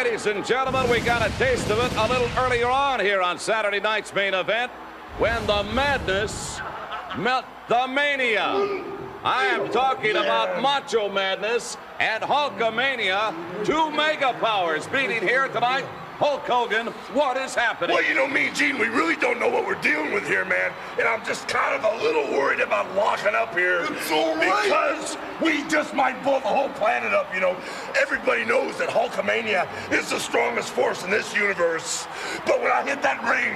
ladies and gentlemen, we got a taste of it a little earlier on here on Saturday night's main event when the madness met the mania. I am talking about Macho Madness and Hulkamania, two mega powers meeting here tonight. Hulk Hogan, what is happening? Well, you know, me and Gene, we really don't know what we're dealing with here, man. And I'm just kind of a little worried about locking up here. It's all right. Because we just might blow the whole planet up, you know. Everybody knows that Hulkamania is the strongest force in this universe. But when I hit that ring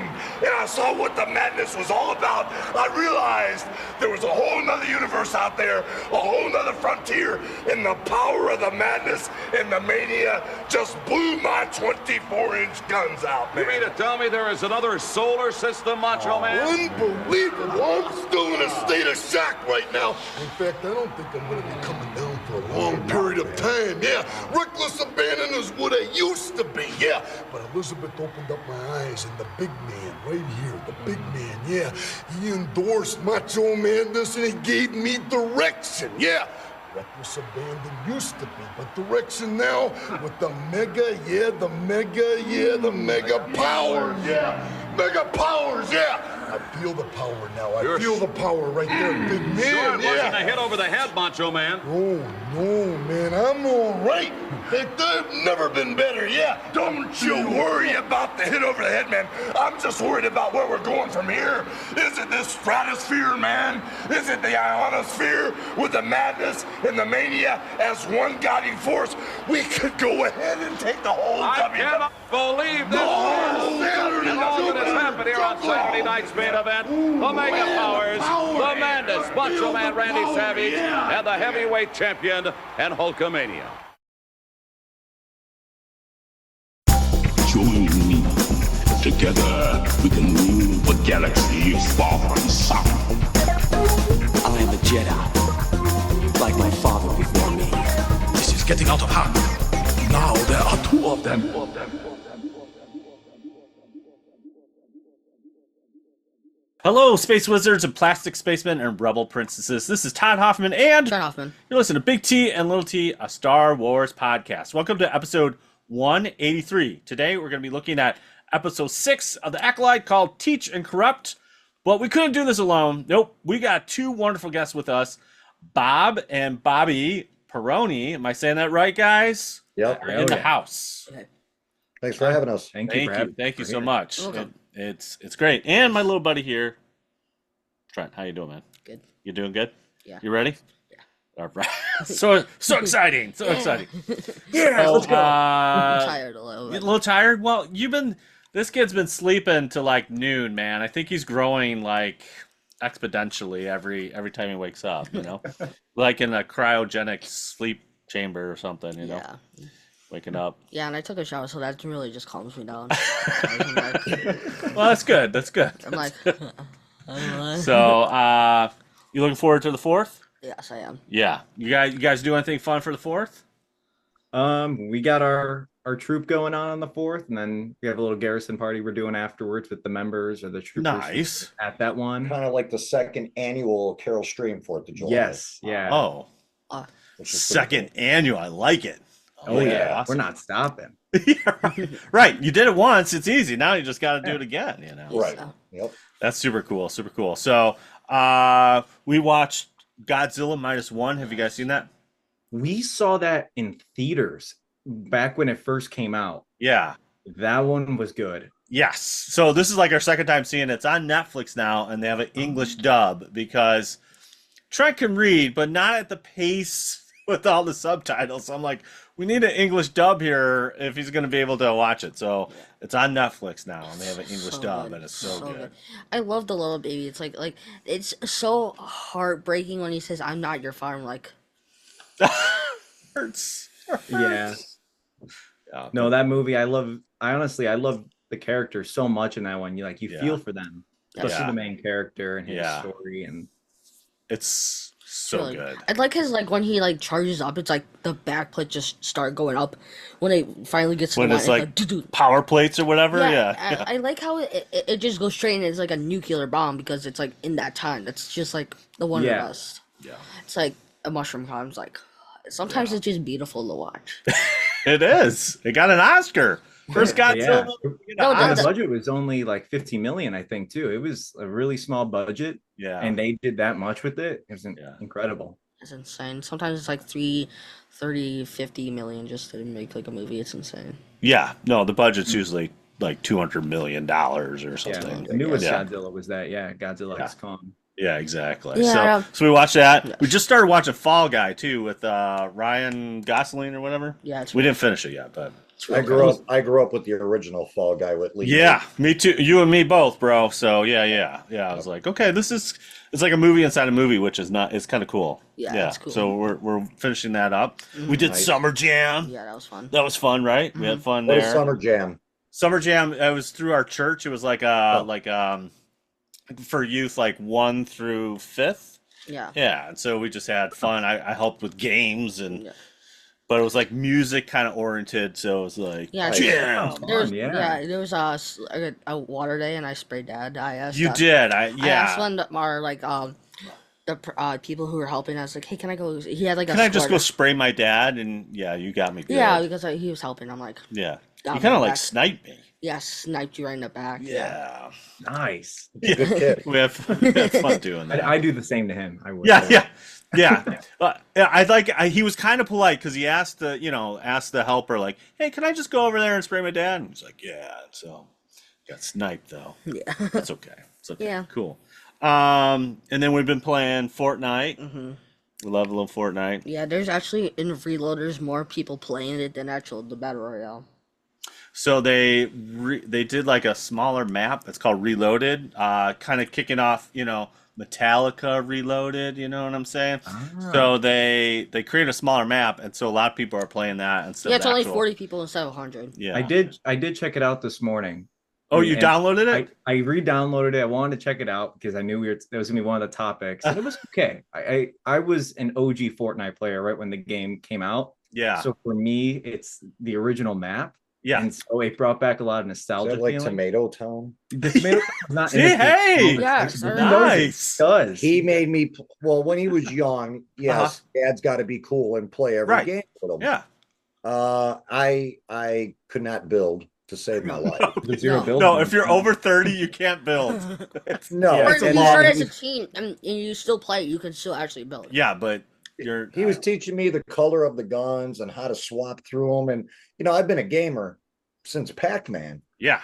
and I saw what the madness was all about, I realized there was a whole nother universe out there, a whole nother frontier, and the power of the madness and the mania just blew my 24-inch guns out, man. You mean to tell me there is another solar system, Macho Man? Unbelievable. I'm still in a state of shock right now. In fact, I don't think I'm going to be coming down for a long period of time. Yeah, reckless abandon is what I used to be. Yeah, but Elizabeth opened up my eyes, and the big man right here, the big man, yeah, he endorsed Macho Madness and he gave me direction. Yeah. Reckless abandon used to be, but direction now with the mega powers, yeah. Mega powers, yeah. I feel the power now. I feel the power right there, big man. Sure, it wasn't a hit over the head, Macho Man. Oh, no, man, I'm all right. I've never been better, yeah. Don't you worry about the hit over the head, man. I'm just worried about where we're going from here. Is it this stratosphere, man? Is it the ionosphere with the madness and the mania as one guiding force? We could go ahead and take the whole I cannot believe this. And all that has happened here on Saturday night's main event. The Mega Powers, the Madness, Macho Man Randy Savage, and the heavyweight champion and Hulkamania. Join me. Together we can rule the galaxy far from sun. I am a Jedi, like my father before me. This is getting out of hand. Now there are two of them. Hello, Space Wizards and Plastic Spacemen and Rebel Princesses. This is Todd Hoffman and Todd Hoffman. You're listening to Big T and Little T, a Star Wars podcast. Welcome to episode 183. Today we're going to be looking at episode 6 of the Acolyte called Teach and Corrupt. But we couldn't do this alone. Nope. We got two wonderful guests with us, Bob and Bobby Pieroni. Am I saying that right, guys? Yep. In the house. Thanks for having us. Thank you so much. It's great. And my little buddy here, Trent. How you doing, man? Good. You doing good? Yeah. You ready? Yeah. All right. so exciting. So exciting. Yeah, let's go. I'm tired a little You bit. a little tired? Well, this kid's been sleeping to like noon, man. I think he's growing like exponentially every time he wakes up, you know? Like in a cryogenic sleep chamber or something, you know? Yeah. Waking up. Yeah, and I took a shower, so that really just calms me down. Well, that's good. That's good. I'm like, So, you looking forward to the 4th? yes, I am. Yeah. You guys do anything fun for the 4th? We got our troop going on the 4th, and then we have a little garrison party we're doing afterwards with the members or the troopers. Nice. At that one. Kind of like the second annual Carol Stream 4th of July. Yes. Yeah. Oh. Which is pretty Second annual. I like it. Oh yeah. Awesome. We're not stopping. Yeah, right. You did it once. It's easy. Now you just got to do it again, you know? cool. Right. So, Yep. That's super cool. Super cool. So, we watched Godzilla -1. Have you guys seen that? We saw that in theaters back when it first came out. Yeah. That one was good. Yes. So this is like our second time seeing it. It's on Netflix now, and they have an English dub because Trent can read, but not at the pace with all the subtitles. So I'm like, we need an English dub here if he's going to be able to watch it. So it's on Netflix now, and they have an English dub, good. and it's so good. I love the little baby. It's like it's so heartbreaking when he says, "I'm not your father." I'm like, Hurts. Yeah. Yeah. No, that movie I love the characters so much in that one. You feel for them. Especially Yeah. the main character and his Yeah. story, and It's so really good. I like his when he charges up. It's like the back plate just start going up when it finally gets to When the it's line, like doo-doo. power plates or whatever. Yeah. I like how it just goes straight and it's like a nuclear bomb because it's like in that time. That's just like the one of the best. Yeah. It's like a mushroom comes like Sometimes it's just beautiful to watch. It is. It got an Oscar. First Godzilla. No, And the that's- budget was only like 50 million, I think, too. It was a really small budget. Yeah. And they did that much with it. It was incredible. It's insane. Sometimes it's like 30, 50 million just to make like a movie. It's insane. Yeah. No, the budget's usually like $200 million or something. Yeah, the newest Yeah. Godzilla was that. Yeah, Godzilla X Kong. Yeah, exactly. Yeah. So we watched that. Yeah. We just started watching Fall Guy too with Ryan Gosling or whatever. Yeah, it's We didn't finish it yet, but I grew up with the original Fall Guy with Lee. yeah, me too. You and me both, bro. So yeah. I was like, okay, it's like a movie inside a movie, which is not. It's kind of cool. Yeah, it's cool. So we're finishing that up. We did Nice. Summer Jam. Yeah, that was fun. That was fun, right? We had fun What is there. Summer Jam? Summer Jam. It was through our church. It was like for youth, like 1 through 5th. Yeah. Yeah, and so we just had fun. I helped with games Yeah. but it was like music kind of oriented. So it was like Yeah, jam. There was, yeah. there was a water day, and I sprayed Dad. I asked. You did. I asked one of our the people who were helping us, like, hey, can I go? He had like a. Can I just go squirter. spray my dad? And yeah, you got me good. Yeah, because he was helping. I'm like, Yeah. got You me kind of like back. sniped me. Yeah, sniped you right in the back. Yeah. Nice. Good kid. We have fun doing that. I do the same to him. I would. Yeah. He was kind of polite because he asked the helper, like, hey, can I just go over there and spray my dad? And he's like, yeah. So got sniped though. Yeah. That's okay. It's okay. Yeah. Cool. And then we've been playing Fortnite. Mm-hmm. We love a little Fortnite. Yeah, there's actually in Reloaders more people playing it than the Battle Royale. So they did like a smaller map. It's called Reloaded. Kind of kicking off, Metallica Reloaded. You know what I'm saying? So they created a smaller map, and so a lot of people are playing that instead. Yeah, of it's only actual- 40 people instead of 100. Yeah, I did check it out this morning. Oh, you And downloaded it? I re-downloaded it. I wanted to check it out because I knew that was gonna be one of the topics. And it was okay. I was an OG Fortnite player right when the game came out. Yeah. So for me, it's the original map. Yeah. And so it brought back a lot of Is nostalgia. that like feeling. Tomato Town? The tomato is not See, in it. hey! Yes, He I knows know. it. Nice. He does. He made me. Well, when he was young, yes, Dad's got to be cool and play every Right. game with him. Yeah. I could not build to save my life. The zero No. build No, mode. if you're over 30, you can't build. No, Yeah, Or it's if a you long- start as a team and you still play, you can still actually build. Yeah, but you're. he was teaching me the color of the guns and how to swap through them. And I've been a gamer since Pac-Man. Yeah.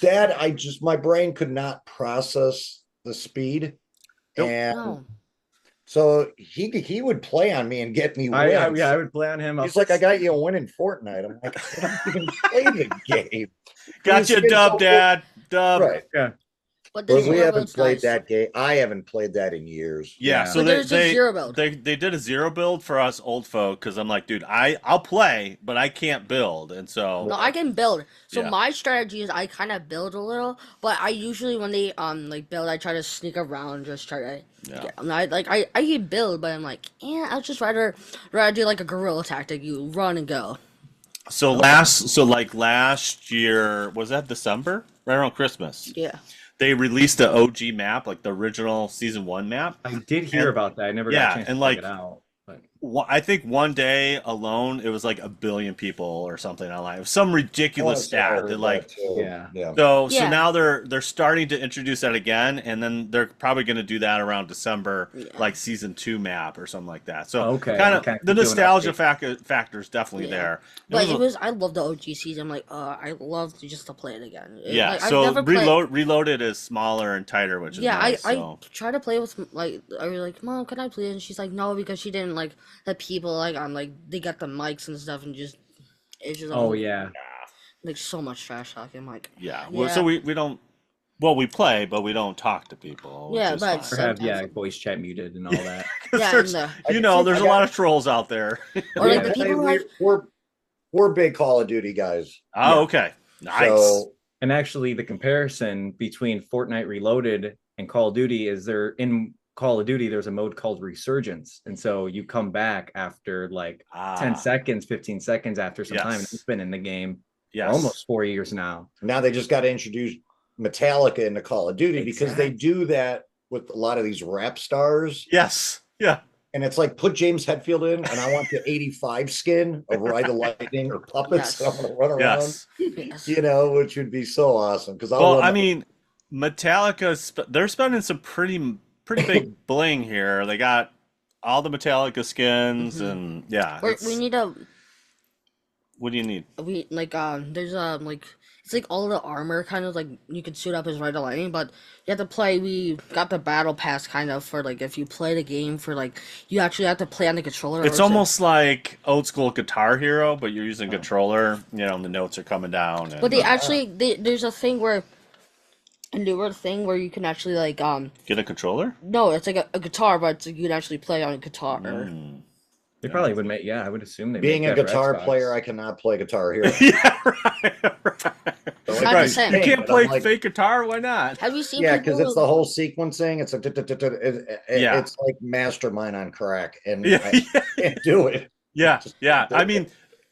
Dad, my brain could not process the speed, Nope. and No. so he would play on me and get me wins. I would play on him. He's like, I got you a win in Fortnite. I'm like, I don't even play the game. Got you, Dub, Dad. Dub. Right. But But there's we zero haven't builds, played guys. that game. I haven't played that in years. Yeah, Yeah. so But they there's a zero build. they did a zero build for us old folk because I'm like, dude, I'll play, but I can't build, and so No, I can build. So Yeah. my strategy is I kind of build a little, but I usually when they build, I try to sneak around, just try to. Yeah. Get, I can build, but I'm like, I'd just rather do like a guerrilla tactic. You run and go. last year, was that December, right around Christmas, Yeah. they released the OG map, like the original season 1 map. I did hear And- about that. I never yeah, got a chance and to like- check it out. But I think one day alone, it was like 1 billion people or something online. It was some ridiculous Oh, I stat heard that that like. too. Yeah. Yeah. So Yeah. now they're starting to introduce that again, and then they're probably going to do that around December, Yeah. like season 2 map or something like that. So Okay, kind of okay. the Do an nostalgia update. factor is definitely Yeah. there. But It was I love the OG season. I'm like, I love just to play it again. yeah. Like, So I've never played- Reloaded is smaller and tighter, which is Yeah, nice. I So try to play with I was like, Mom, can I play? And she's like, no, because she didn't like the people like on like they got the mics and stuff and just it's just oh yeah. like so much trash talking. I'm like, yeah. Well, so we don't. Well, we play, but we don't talk to people. Yeah, which is but fine. Or have Sometimes- voice chat muted and all that. 'Cause yeah, there's, and there's a lot of trolls out there. or like Yeah. the people who have, We're big Call of Duty guys. Oh, okay. Nice. So And actually, the comparison between Fortnite Reloaded and Call of Duty is in Call of Duty, there's a mode called Resurgence. And so you come back after like 10 seconds, 15 seconds after some time. And Yes. it's been in the game yes. almost 4 years now. now they just got to introduce Metallica into Call of Duty because they do that with a lot of these rap stars. Yes. Yeah. And it's like, put James Hetfield in, and I want the 85 skin of Ride the Lightning or Puppets. Yes. And I'm going to run around, Yes. Yes. which would be so awesome. Because Well, I mean, Metallica, they're spending some pretty big bling here. They got all the Metallica skins, and yeah. We need a. What do you need? We like there's like it's like all the armor kind of like you could suit up as Red Lightning, but you have to play. We got the battle pass kind of for like if you play the game for like you actually have to play on the controller. It's almost like old school Guitar Hero, but you're using a controller. And the notes are coming down. And, but there's a thing where a newer thing where you can actually like get a controller. No, it's like a guitar, but it's, you can actually play on a guitar. They probably would make. Yeah, I would assume they. Being make a that for guitar Xbox. player, I cannot play Guitar Hero. Yeah, right. So Not the same. You can't but play I'm like, fake guitar. Why not? Have you seen? yeah, people because it's the whole sequencing. It's Yeah. it's like Mastermind on crack, and Yeah, I can't do it. Yeah, Just yeah. can't do I mean,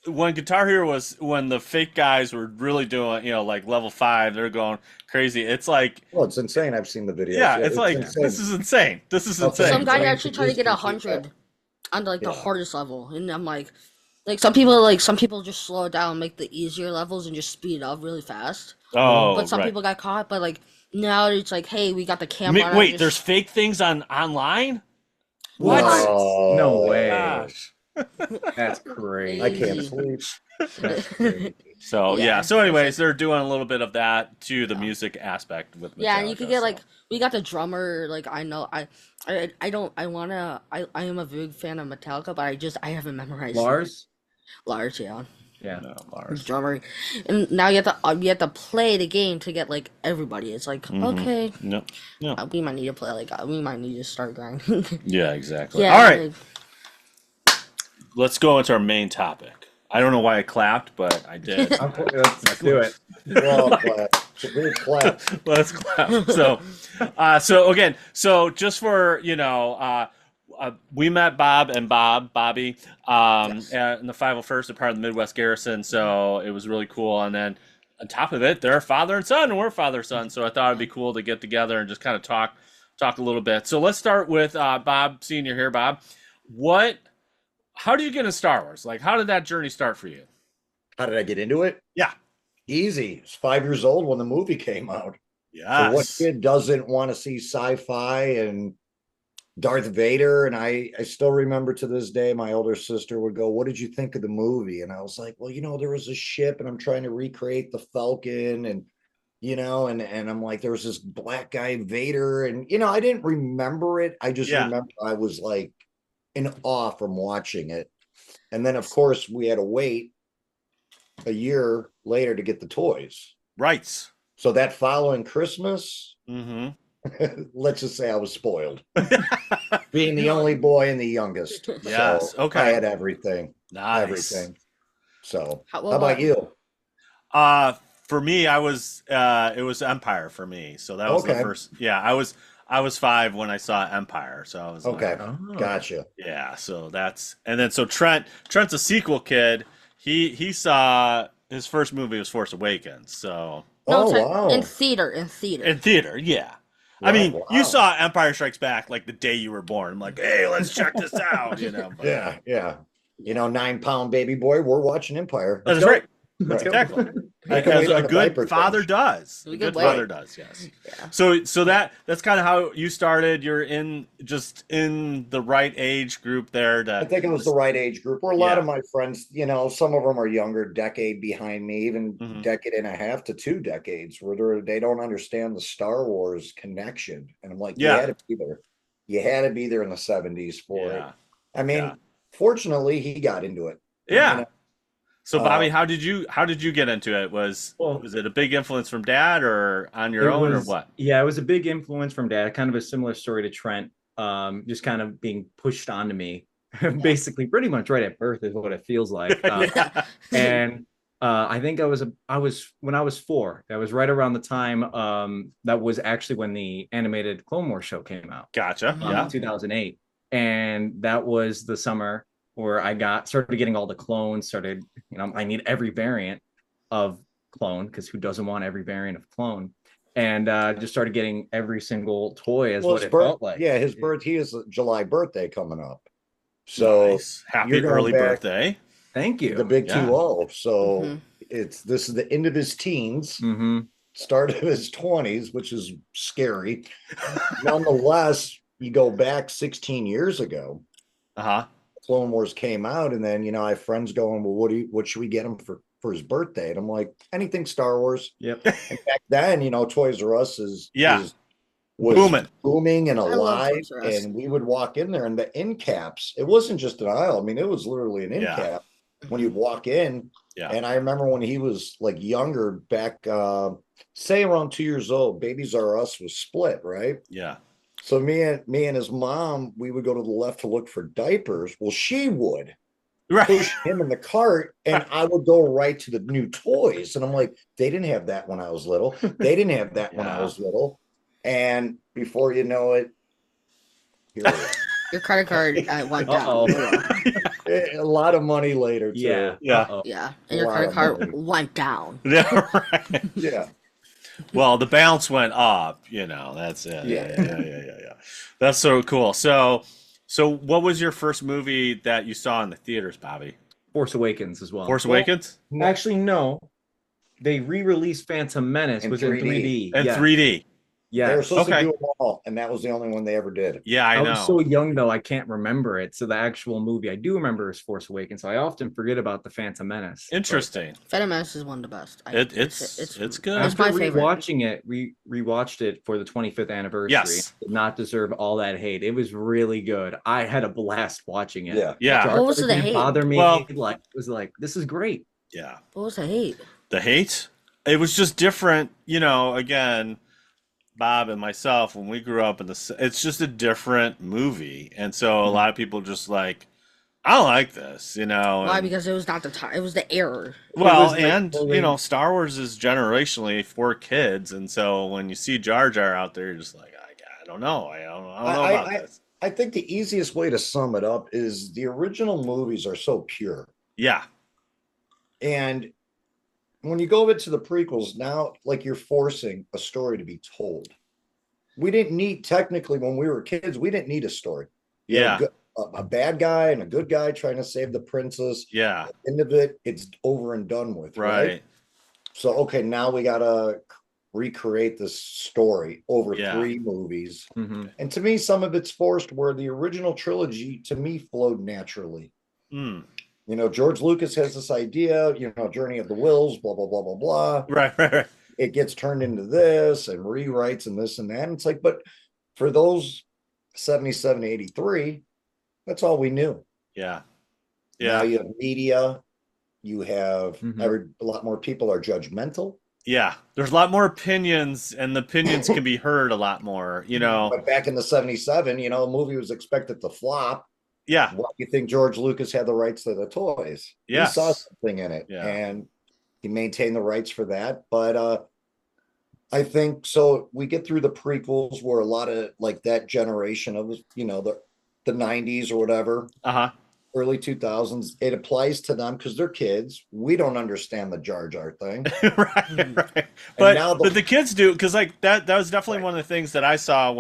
when Guitar Hero when the fake guys were really doing, like level 5, they're going crazy. It's like, Well, it's insane. I've seen the videos. yeah, it's like insane. this is insane. This is Okay. insane. Some guy Insane. actually tried to get Yeah. 100 on like the Yeah. hardest level, and I'm like some people just slow it down, make the easier levels, and just speed it up really fast. Oh, But some right. people got caught. But like now it's like, hey, we got the camera. on, Wait, just- there's fake things online? What? Oh, No way. Gosh. That's crazy. I can't sleep. So yeah. Yeah. So anyways, they're doing a little bit of that to the music aspect with Metallica. Yeah, and you could get so. like we got the drummer. Like I know I am a big fan of Metallica, but I haven't memorized Lars. Lars, yeah. Yeah. No, Lars. Drummer, and now you have to play the game to get like everybody. It's like okay, No. we might need to play we might need to start grinding. Yeah, exactly. Yeah, All right, like, let's go into our main topic. I don't know why I clapped, but I did. Let's do it. Well, it's a great clap. Let's clap. So again, just for we met Bob and Bobby, in the 501st, a part of the Midwest Garrison. So it was really cool. And then on top of it, they're father and son, and we're father and son. So I thought it'd be cool to get together and just kind of talk a little bit. So let's start with Bob Senior here. Bob, how do you get into Star Wars? Like, how did that journey start for you? How did I get into it? Yeah. Easy. I was 5 years old when the movie came out. Yes. So what kid doesn't want to see sci-fi and Darth Vader? And I still remember to this day, my older sister would go, "What did you think of the movie?" And I was like, "Well, there was a ship and I'm trying to recreate the Falcon and, and I'm like, there was this black guy Vader. And, I didn't remember it. I just remember I was like in awe from watching it. And then, of course, we had to wait a year later to get the toys. Right. So that following Christmas, Mm-hmm. let's just say I was spoiled. Being the only boy and the youngest. Yes, So okay. I had everything. Nice. Everything. So How how about you? For me, it was Empire for me. So that was the Okay. first. Yeah, I was 5 when I saw Empire. So I was Okay. like, Gotcha. yeah. So so Trent's a sequel kid. He saw his first movie was Force Awakens. So no, Oh, it's wow. in theater. In theater, yeah. I Right, mean, wow. you saw Empire Strikes Back like the day you were born. I'm like, hey, let's check this out. But- Yeah. 9-pound baby boy, we're watching Empire. That is right. Right. Exactly. I can As wait a on the diaper good father change. does. A We good can father wait. does, yes. Yeah. So that's kind of how you started. You're in the right age group there. I think it was the right age group. Where a lot Yeah. of my friends, some of them are younger, decade behind me, even Mhm. decade and a half to 2 decades, where they don't understand the Star Wars connection. And I'm like, Yeah. you had to be there. You had to be there in the 70s for it. Yeah. I mean, Yeah. fortunately, he got into it. Yeah. So Bobby, Uh, how did you get into it? Was it a big influence from dad or on your It own was- or what? Yeah, it was a big influence from dad. Kind of a similar story to Trent. Just kind of being pushed onto me, basically, pretty much right at birth is what it feels like. Yeah. And I think I was when I was 4. That was right around the time that was actually when the animated Clone Wars show came out. Gotcha. Yeah. 2008, and that was the summer where I started getting all the clones. I need every variant of clone, because who doesn't want every variant of clone? and just started getting every single toy as Well, what his it birth, felt like. yeah, his birth. He has a July birthday coming up, so Nice. Happy you're going early back birthday. Thank you. the big Yeah. 2-0. So Mhm. this is the end of his teens, Mm-hmm. start of his 20s, which is scary. Nonetheless, you go back 16 years ago. Uh-huh. Clone Wars came out, and then I have friends going, well, what should we get him for his birthday? And I'm like, anything Star Wars. Yep. And back then, Toys R Us was booming and I love alive. Toys R Us. And we would walk in there, and the end caps, it wasn't just an aisle. I mean, it was literally an end cap when you'd walk in. Yeah. And I remember when he was like younger, back say around 2 years old, Babies R Us was split, right? Yeah. So me and his mom, we would go to the left to look for diapers. Well, she would push him in the cart, and I would go right to the new toys. And I'm like, they didn't have that when I was little. They didn't have that when I was little. And before you know it, here we are. Your credit card went down. A lot of money later, too. Yeah. Yeah. And your credit card went down. Yeah. Right. Yeah. Well, the balance went up, that's it. Yeah. That's so cool. So what was your first movie that you saw in the theaters, Bobby? Force Awakens as well. Force Awakens? Actually, no. They re-released Phantom Menace. In Was in 3D. 3D. In 3D. Yeah. They were supposed to do them all, and that was the only one they ever did. Yeah, I know. was so young though, I can't remember it. So the actual movie I do remember is Force Awakens. So I often forget about the Phantom Menace. Interesting. Phantom Menace is one of the best. It's good. It's my favorite. Watching it, we rewatched it for the 25th anniversary. Yes. It did not deserve all that hate. It was really good. I had a blast watching it. Yeah. What was the didn't hate? bother me. Well- It was like, this is great. Yeah. What was the hate? The hate? It was just different, again, Bob and myself, when we grew up it's just a different movie. And so a lot of people just like, I don't like this, Why? and- Because it was not the time. It was the error. well, like and fully- Star Wars is generationally for kids, and so when you see Jar Jar out there, you're just like, I don't know, I don't know about this. I think the easiest way to sum it up is the original movies are so pure. Yeah, And when you go into the prequels now, like you're forcing a story to be told. We didn't need, technically, when we were kids, we didn't need a story. You yeah, had a bad guy and a good guy trying to save the princess. yeah, At the end of it, it's over and done with, right. So, okay, now we gotta recreate this story over Yeah. 3 movies. Mhm. And to me, some of it's forced, where the original trilogy, to me, flowed naturally. Mm. George Lucas has this idea, Journey of the Wills, blah, blah, blah, blah, blah. Right. It gets turned into this and rewrites and this and that. And it's like, but for those 77, 83, that's all we knew. Yeah, Now yeah, you have media, you have Mhm. a lot more people are judgmental. yeah. There's a lot more opinions, and the opinions can be heard a lot more. But back in the 77, a movie was expected to flop. Yeah, Why do you think George Lucas had the rights to the toys? Yes. He saw something in it, Yeah. and he maintained the rights for that. But I think so. We get through the prequels, where a lot of like that generation of the 90s or whatever, early 2000s, it applies to them because they're kids. We don't understand the Jar Jar thing. right. But now but the kids do, because like that was definitely one of the things that I saw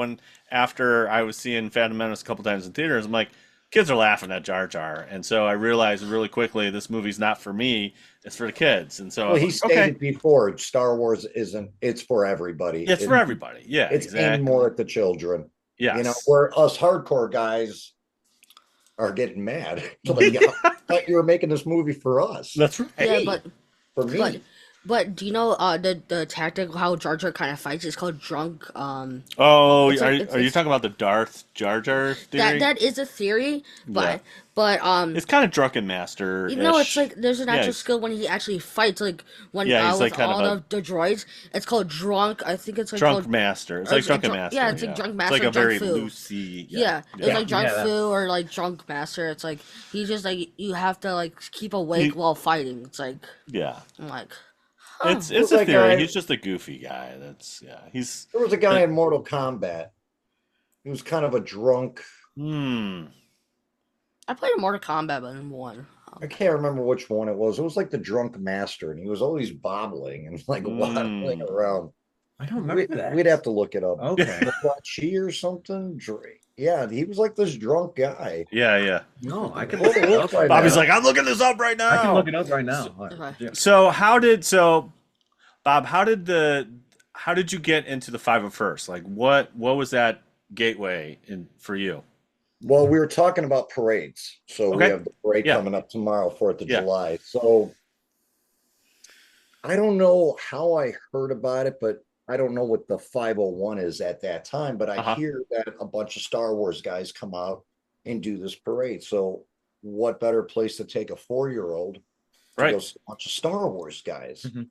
after I was seeing Phantom Menace a couple times in theaters. I'm like, kids are laughing at Jar Jar, and so I realized really quickly this movie's not for me; it's for the kids. And so Well, I he was like, stated before, Star Wars isn't. It's for everybody. it's for everybody. Yeah, It's exactly. aimed more at the children. Yes. Where us hardcore guys are getting mad. So like, I thought you were making this movie for us. That's right. Yeah, For me. but do you know the tactic how Jar Jar kind of fights? It's called drunk. Oh, It's are like- you talking about the Darth Jar Jar theory? That is a theory, but it's kind of Drunken Master. it's like there's an actual skill when he actually fights, like when Yeah, he's with like kind all of the droids. It's called drunk. I think it's like Drunk called Master. It's or like Drunken Master. Yeah, it's like Drunk Master. It's like a Drunk very Fu. loosey. Yeah, it's Yeah. like Drunk Yeah, Fu or like Drunk Master. It's like he just like you have to like keep awake while fighting. It's like Yeah. I'm like, It's Who's a that theory. guy? He's just a goofy guy. He's There was a guy in Mortal Kombat. He was kind of a drunk. I played a Mortal Kombat, but in one. I can't remember which one it was. It was like the drunk master, and he was always bobbling and like waddling around. I don't remember that. We'd have to look it up. Okay. Chi or something. Yeah, he was like this drunk guy. Yeah. No, I can We'll look it up. find Bobby's out. like, I'm looking this up right now. I can look it up right now. Okay. So Bob, how did you get into the 501st? Like what was that gateway for you? Well, we were talking about parades. So we Okay. have the parade Yeah. coming up tomorrow, 4th of Yeah. July. So I don't know how I heard about it, but I don't know what the 501 is at that time. But I hear that a bunch of Star Wars guys come out and do this parade. So what better place to take a 4-year-old to Right. go see a bunch of Star Wars guys? Mhm.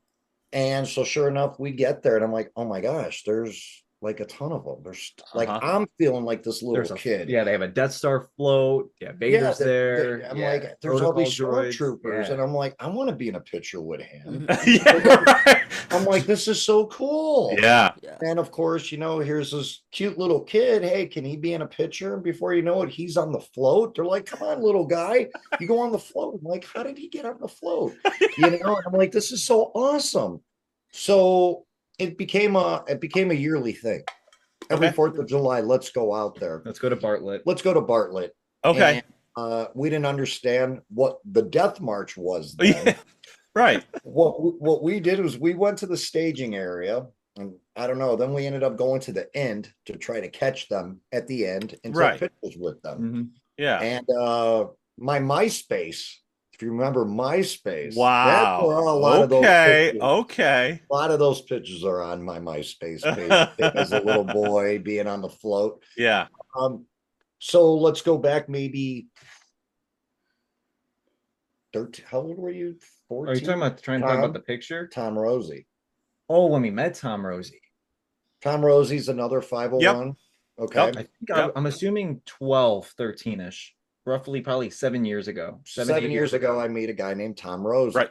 And so sure enough, we get there and I'm like, oh my gosh, there's like a ton of them. There's like, I'm feeling like this little kid. Yeah, they have a Death Star float. Yeah, Vader's there. I'm yeah, like, there's all these protocol droids. stormtroopers, Yeah. and I'm like, I want to be in a picture with him. Yeah, right. I'm like, this is so cool. Yeah. And of course, here's this cute little kid. Hey, can he be in a picture? And before you know it, he's on the float. They're like, come on, little guy, you go on the float. I'm like, how did he get on the float? And I'm like, this is so awesome. So it became a yearly thing. Every 4th of July, let's go out there. Let's go to Bartlett. Let's go to Bartlett. Okay. And, we didn't understand what the Death March was then. Yeah. Right. What we did was we went to the staging area, and I don't know. Then we ended up going to the end to try to catch them at the end and take pictures with them. Mm-hmm. Yeah. And my MySpace, if you remember MySpace, Wow. that's where a lot of those pictures, Okay. a lot of those pictures are on my MySpace page as a little boy being on the float. Yeah. So let's go back maybe 13. How old were you? 14? Are you trying to talk about the picture? Tom Rosie. Oh, when we met Tom Rosie. Tom Rosie's another 501. Okay. I think I'm assuming 12, 13-ish. Roughly probably 7 years ago. 7 years ago, I meet a guy named Tom Rosie. Right.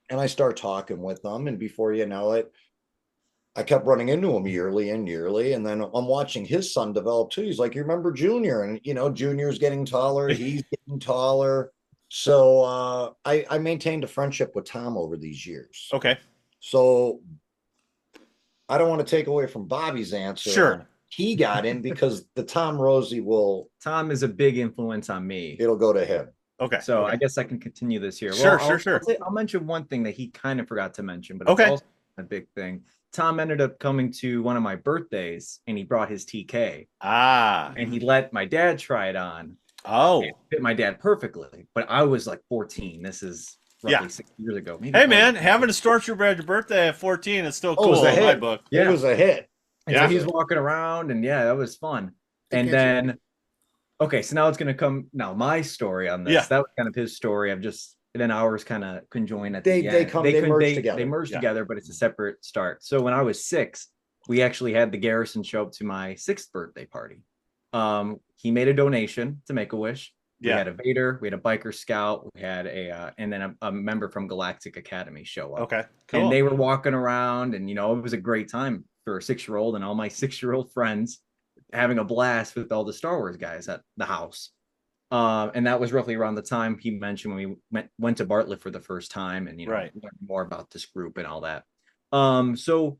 And I start talking with him. And before you know it, I kept running into him yearly. And then I'm watching his son develop too. He's like, you remember Junior? And, Junior's getting taller. He's getting taller. So I maintained a friendship with Tom over these years. Okay. So I don't want to take away from Bobby's answer. Sure. He got in because the Tom Rosie Tom is a big influence on me. It'll go to him. Okay. So I guess I can continue this here. Sure, Well, sure. I'll mention one thing that he kind of forgot to mention, but Okay. it's also a big thing. Tom ended up coming to one of my birthdays and he brought his TK. And he let my dad try it on. Oh. It fit my dad perfectly. But I was like 14. This is roughly 6 years ago. Maybe Hey man, having a stormtrooper at your birthday at 14 is still cool in my book. It was a hit. And so he's walking around and that was fun. And then, okay, so now it's going to come my story on this. That was kind of his story. And then ours kind of conjoined at the end. They merge together. They merge together, but it's a separate start. So when I was 6, we actually had the garrison show up to my 6th birthday party. He made a donation to Make-A-Wish. We had a Vader, we had a biker scout, we had and then a member from Galactic Academy show up. Okay, cool. And they were walking around, and it was a great time for a 6-year-old and all my 6-year-old friends having a blast with all the Star Wars guys at the house. And that was roughly around the time he mentioned when we went to Bartlett for the first time, and learned more about this group and all that. So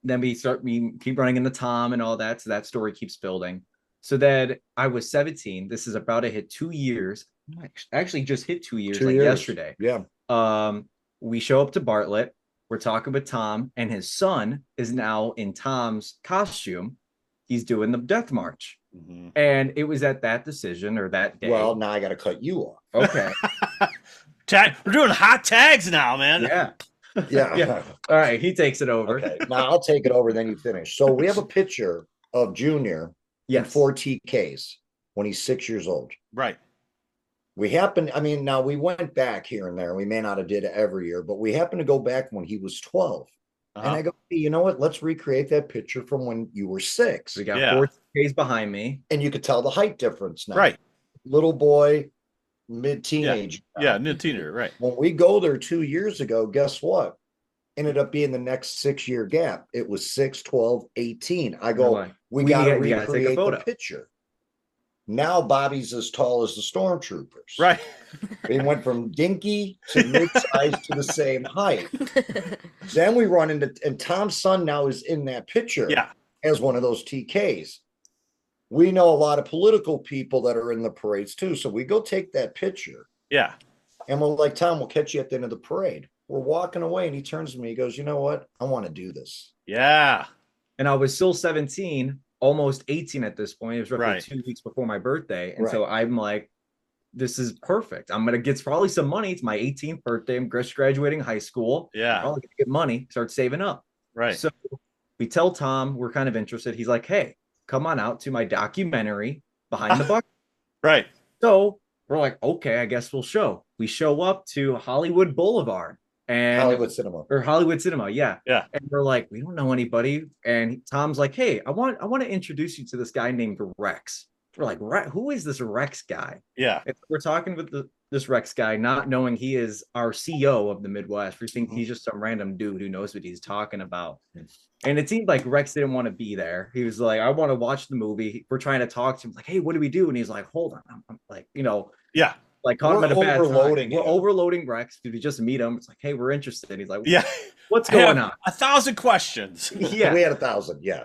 then we keep running into Tom and all that. So that story keeps building. So then I was 17. This is about to hit 2 years. Actually, just hit 2 years yesterday. Yeah. We show up to Bartlett. We're talking with Tom, and his son is now in Tom's costume. He's doing the Death March. Mm-hmm. And it was at that decision or that day. Well, now I got to cut you off. Okay. We're doing hot tags now, man. Yeah. All right. He takes it over. Okay. Now I'll take it over. Then you finish. So we have a picture of Junior in 4 TKs when he's 6 years old. Right. Now we went back here and there. We may not have did it every year, but we happened to go back when he was 12. And I go, hey, you know what? Let's recreate that picture from when you were 6. We got 4 TKs behind me. And you could tell the height difference now. Right. Little boy, mid-teenage. Yeah, mid-teenager, right. When we go there 2 years ago, guess what? Ended up being the next 6-year gap. It was 6, 12, 18. I go, we got to recreate the picture. Now Bobby's as tall as the stormtroopers. Right. He went from dinky to mid-size to the same height. Then we run into, and Tom's son now is in that picture as one of those TKs. We know a lot of political people that are in the parades too. So we go take that picture. Yeah. And we're like, Tom, we'll catch you at the end of the parade. We're walking away and he turns to me. He goes, you know what? I want to do this. Yeah. And I was still 17, almost 18 at this point. It was roughly 2 weeks before my birthday. And so I'm like, this is perfect. I'm going to get probably some money. It's my 18th birthday. I'm just graduating high school. Yeah. I'm probably going to get money, start saving up. Right. So we tell Tom we're kind of interested. He's like, hey, come on out to my documentary Behind the Buck. Right. So we're like, okay, I guess we'll show. We show up to Hollywood Boulevard. And Hollywood Cinema, yeah. And we're like, we don't know anybody. And Tom's like, hey, I want to introduce you to this guy named Rex. We're like, who is this Rex guy? Yeah. And we're talking with this Rex guy, not knowing he is our CEO of the Midwest. We think he's just some random dude who knows what he's talking about. And it seemed like Rex didn't want to be there. He was like, I want to watch the movie. We're trying to talk to him. Like, hey, what do we do? And he's like, hold on. I'm like, like caught him at a bad time. We're overloading Rex. Did we just meet him? It's like, hey, we're interested. He's like, what's going on? 1,000 questions. Yeah, we had 1,000. Yeah.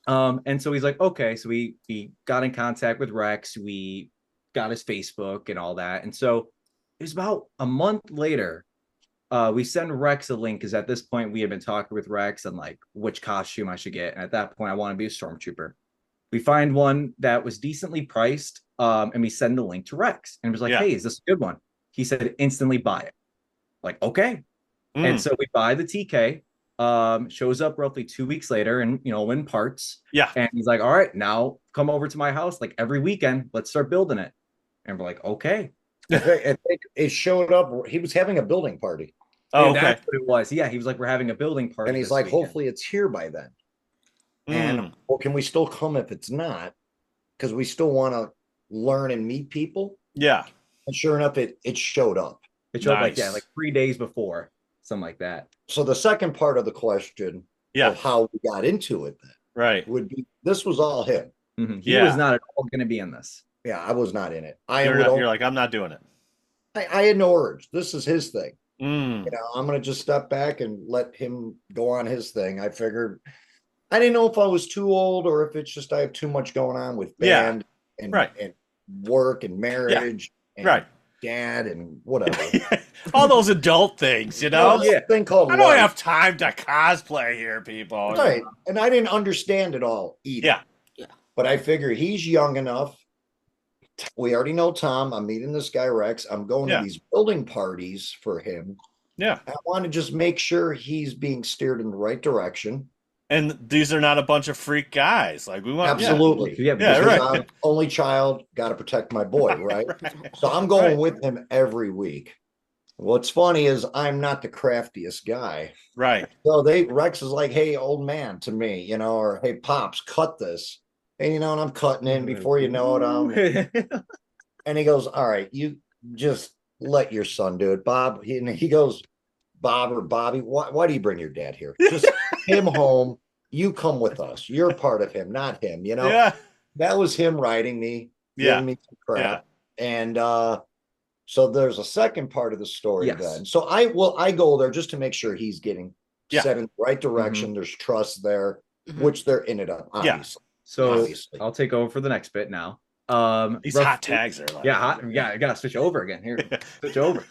And so he's like, okay. So we got in contact with Rex. We got his Facebook and all that. And so it was about a month later. We send Rex a link because at this point we had been talking with Rex and like which costume I should get. And at that point, I want to be a stormtrooper. We find one that was decently priced. And we send the link to Rex and it was like, hey, is this a good one? He said, instantly buy it. Like, okay. And so we buy the TK, shows up roughly 2 weeks later and, in parts. Yeah. And he's like, all right, now come over to my house like every weekend. Let's start building it. And we're like, okay. It showed up. He was having a building party. Oh, okay. That's what it was. Yeah. He was like, we're having a building party. And he's like, hopefully it's here by then. And well, can we still come if it's not? Because we still want to learn and meet people. Yeah. And sure enough, it showed up. It showed like 3 days before, something like that. So the second part of the question of how we got into it then would be, this was all him. Mm-hmm. He was not at all going to be in this. Yeah, I was not in it. You're like, I'm not doing it. I had no urge. This is his thing. I'm going to just step back and let him go on his thing. I figured, I didn't know if I was too old or if it's just I have too much going on with band and work and marriage and dad and whatever. All those adult things, thing called I don't have time to cosplay here, people. Right. And I didn't understand it all either. Yeah. But I figure he's young enough. We already know Tom. I'm meeting this guy Rex. I'm going to these building parties for him. Yeah. I want to just make sure he's being steered in the right direction. And these are not a bunch of freak guys. Like we want absolutely. Right. I'm only child, got to protect my boy, right? So I'm going with him every week. What's funny is I'm not the craftiest guy. Right. So Rex is like, hey, old man to me, or hey, Pops, cut this. And and I'm cutting in before you know it. And he goes, all right, you just let your son do it, Bob. He goes, Bob or Bobby, why do you bring your dad here? Just him home. You come with us. You're part of him, not him. Yeah. That was him writing me, giving me some crap. Yeah. And so there's a second part of the story then. So I go there just to make sure he's getting set in the right direction. Mm-hmm. There's trust there, which they're in it up, obviously. So I'll take over for the next bit now. These hot tags are like I gotta switch over again here. Switch over.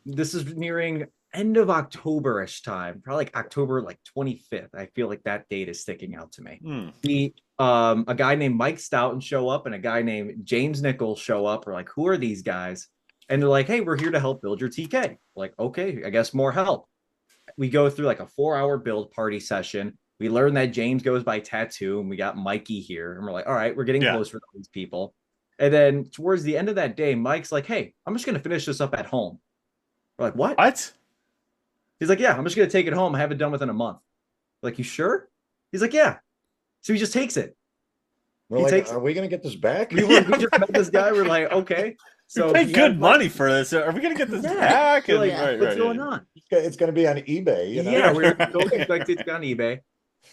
This is nearing end of October-ish time, probably like October 25th. I feel like that date is sticking out to me. A guy named Mike Stoughton show up and a guy named James Nichols show up. We're like, who are these guys? And they're like, hey, we're here to help build your TK. Like, okay, I guess more help. We go through like a 4-hour build party session. We learn that James goes by Tattoo, and we got Mikey here. And we're like, all right, we're getting closer to these people. And then towards the end of that day, Mike's like, hey, I'm just going to finish this up at home. We're like, what? What? He's like, yeah, I'm just going to take it home. I have it done within a month. We're like, you sure? He's like, yeah. So he just takes it. We're like, are we going to get this back? We just met this guy. We're like, okay. So we paid good money for this. Are we going to get this back? Like, what's going on? It's going to be on eBay. Yeah, we're going to expect it to be on eBay.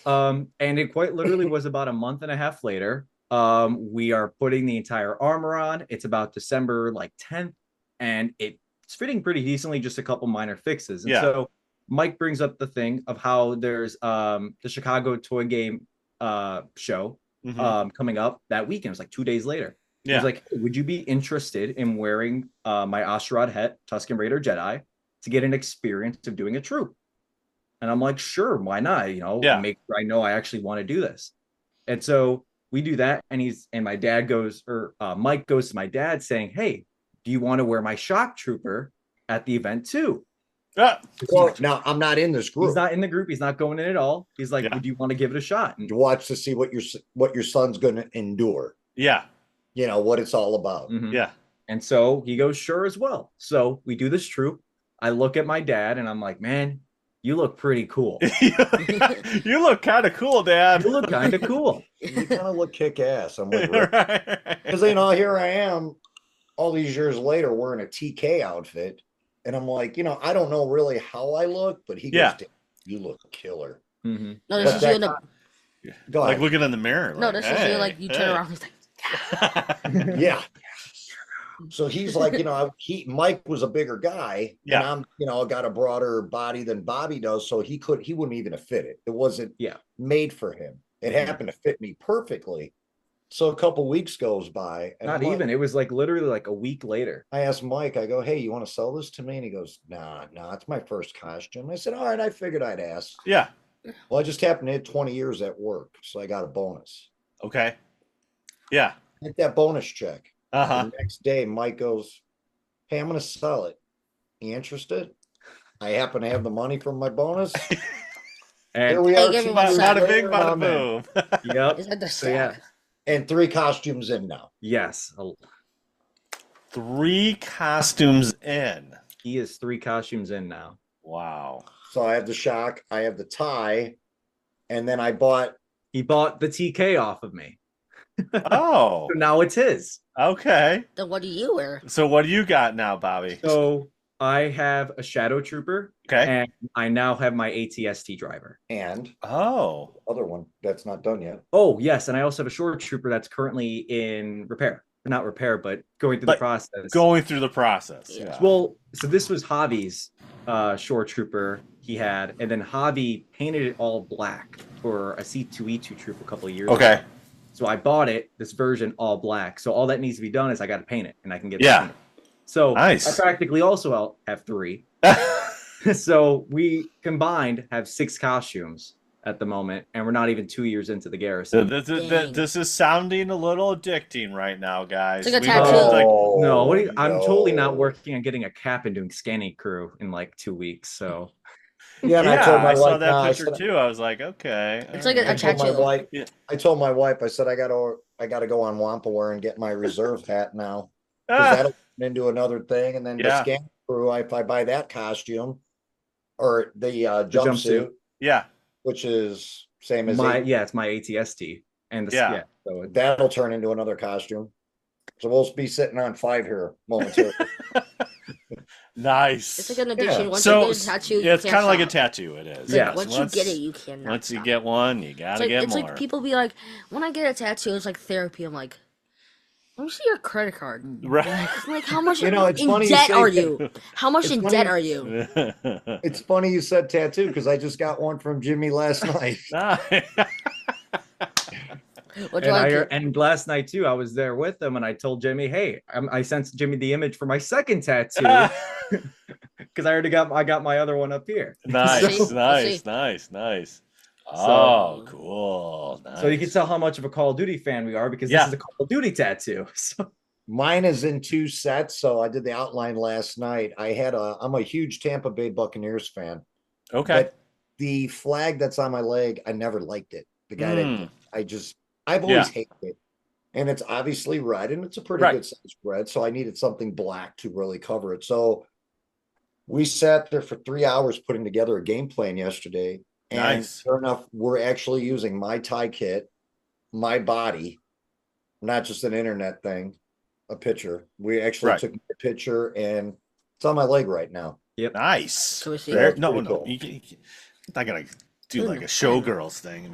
And it quite literally was about a month and a half later. We are putting the entire armor on. It's about December like 10th, and it's fitting pretty decently, just a couple minor fixes. And so Mike brings up the thing of how there's the Chicago Toy Game show coming up that weekend. It's like 2 days later. He was like, hey, would you be interested in wearing my Oshirad Het, Tusken Raider Jedi, to get an experience of doing a troop? And I'm like, sure, why not? You know, make sure I know I actually want to do this. And so we do that, and my dad goes, or Mike goes to my dad saying, hey, do you want to wear my shock trooper at the event too? Well, now I'm not in this group. He's not in the group. He's not going in at all. He's like, would you want to give it a shot? And watch to see what your son's going to endure. Yeah. You know, what it's all about. Yeah. And so he goes, sure, as well. So we do this troop. I look at my dad and I'm like, man, you look pretty cool. You look kind of cool, Dad. You look kind of cool. You kind of look kick ass. I'm like, because you know, here I am all these years later wearing a TK outfit. And I'm like, you know, I don't know really how I look, but he goes, you look killer. No, this is you in the... Like looking in the mirror. No, this is you, like, you turn around, he's like, yeah. So he's like, you know, Mike was a bigger guy, and I'm, you know, got a broader body than Bobby does, so he wouldn't even have fit it. It wasn't made for him. It happened to fit me perfectly. So a couple weeks goes by, and not even. It was like literally like a week later. I asked Mike, I go, hey, you want to sell this to me? And he goes, nah, it's my first costume. I said, all right, I figured I'd ask. Yeah. Well, I just happened to hit 20 years at work, so I got a bonus. Okay. Yeah. Get that bonus check. The next day, Mike goes, hey, I'm going to sell it. You interested? I happen to have the money from my bonus. And here we are. Bada bing, bada boom. Yep. Is that the sad? And 3 costumes in now. Yes. 3 costumes in. He is 3 costumes in now. Wow. So I have the shock, I have the tie, and then he bought the TK off of me. Oh. So now it's his. Okay. Then what do you wear? So what do you got now, Bobby? So I have a Shadow Trooper. Okay. And I now have my ATST driver. And other one that's not done yet. Oh, yes. And I also have a Shore Trooper that's currently in repair. Not repair, but going through the process. Going through the process. Yeah. Well, so this was Javi's Shore Trooper he had, and then Javi painted it all black for a C2E2 troop a couple of years ago. So I bought it, this version, all black. So all that needs to be done is I got to paint it, and I can get it. So nice. I practically also have 3. So we combined have 6 costumes at the moment, and we're not even 2 years into the garrison. This is sounding a little addicting right now, guys. It's like a tattoo. No, I'm totally not working on getting a cap and doing scanning crew in like 2 weeks. So yeah, and I told my I saw wife, that picture too. I was like, okay. It's like a tattoo. I told my wife, I said, I gotta go on Wampaware and get my reserve hat now. Because that'll turn into another thing. And then the scan crew, if I buy that costume or the jumpsuit. Yeah. Which is same as it's my ATST. And so that'll turn into another costume. So we'll be sitting on 5 here momentarily. Nice. It's like an addiction. Once you you get a tattoo, it's kind of like a tattoo. It is. Like once you get it, you cannot. Once you get one, you gotta get it's more. It's like people be like, when I get a tattoo, it's like therapy. I'm like, let me see your credit card. Right. Like how much it's funny in debt are you? How much in debt are you? It's funny you said tattoo because I just got one from Jimmy last night. And last night too, I was there with him, and I told Jimmy, "Hey, I sent Jimmy the image for my second tattoo because I got my other one up here." Nice, nice. Oh, cool. Nice. So you can tell how much of a Call of Duty fan we are because this is a Call of Duty tattoo. So mine is in 2 sets. So I did the outline last night. I'm a huge Tampa Bay Buccaneers fan. Okay. But the flag that's on my leg, I never liked it. The guy that I've always hated it. And it's obviously red, and it's a pretty good size red. So I needed something black to really cover it. So we sat there for 3 hours putting together a game plan yesterday. And sure enough, we're actually using my tie kit, my body, not just an internet thing, a picture. We actually took a picture, and it's on my leg right now. Yep. Nice. Can we see No, cool. you're not gonna do like a showgirls thing.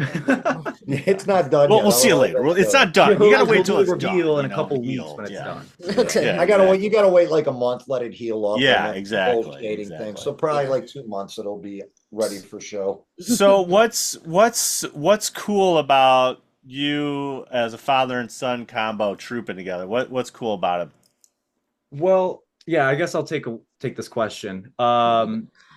It's not done Well, yet. we'll see you later. Well, it's not done. You gotta wait till it's done. reveal in a you know, couple weeks healed, when it's yeah. done. Okay. Yeah, I gotta wait. You gotta wait like a month, let it heal up. Yeah, and then exactly, whole shading thing. exactly. So probably like 2 months, it'll be ready for show. So what's cool about you as a father and son combo trooping together? What's cool about it? Well, yeah, I guess I'll take this question.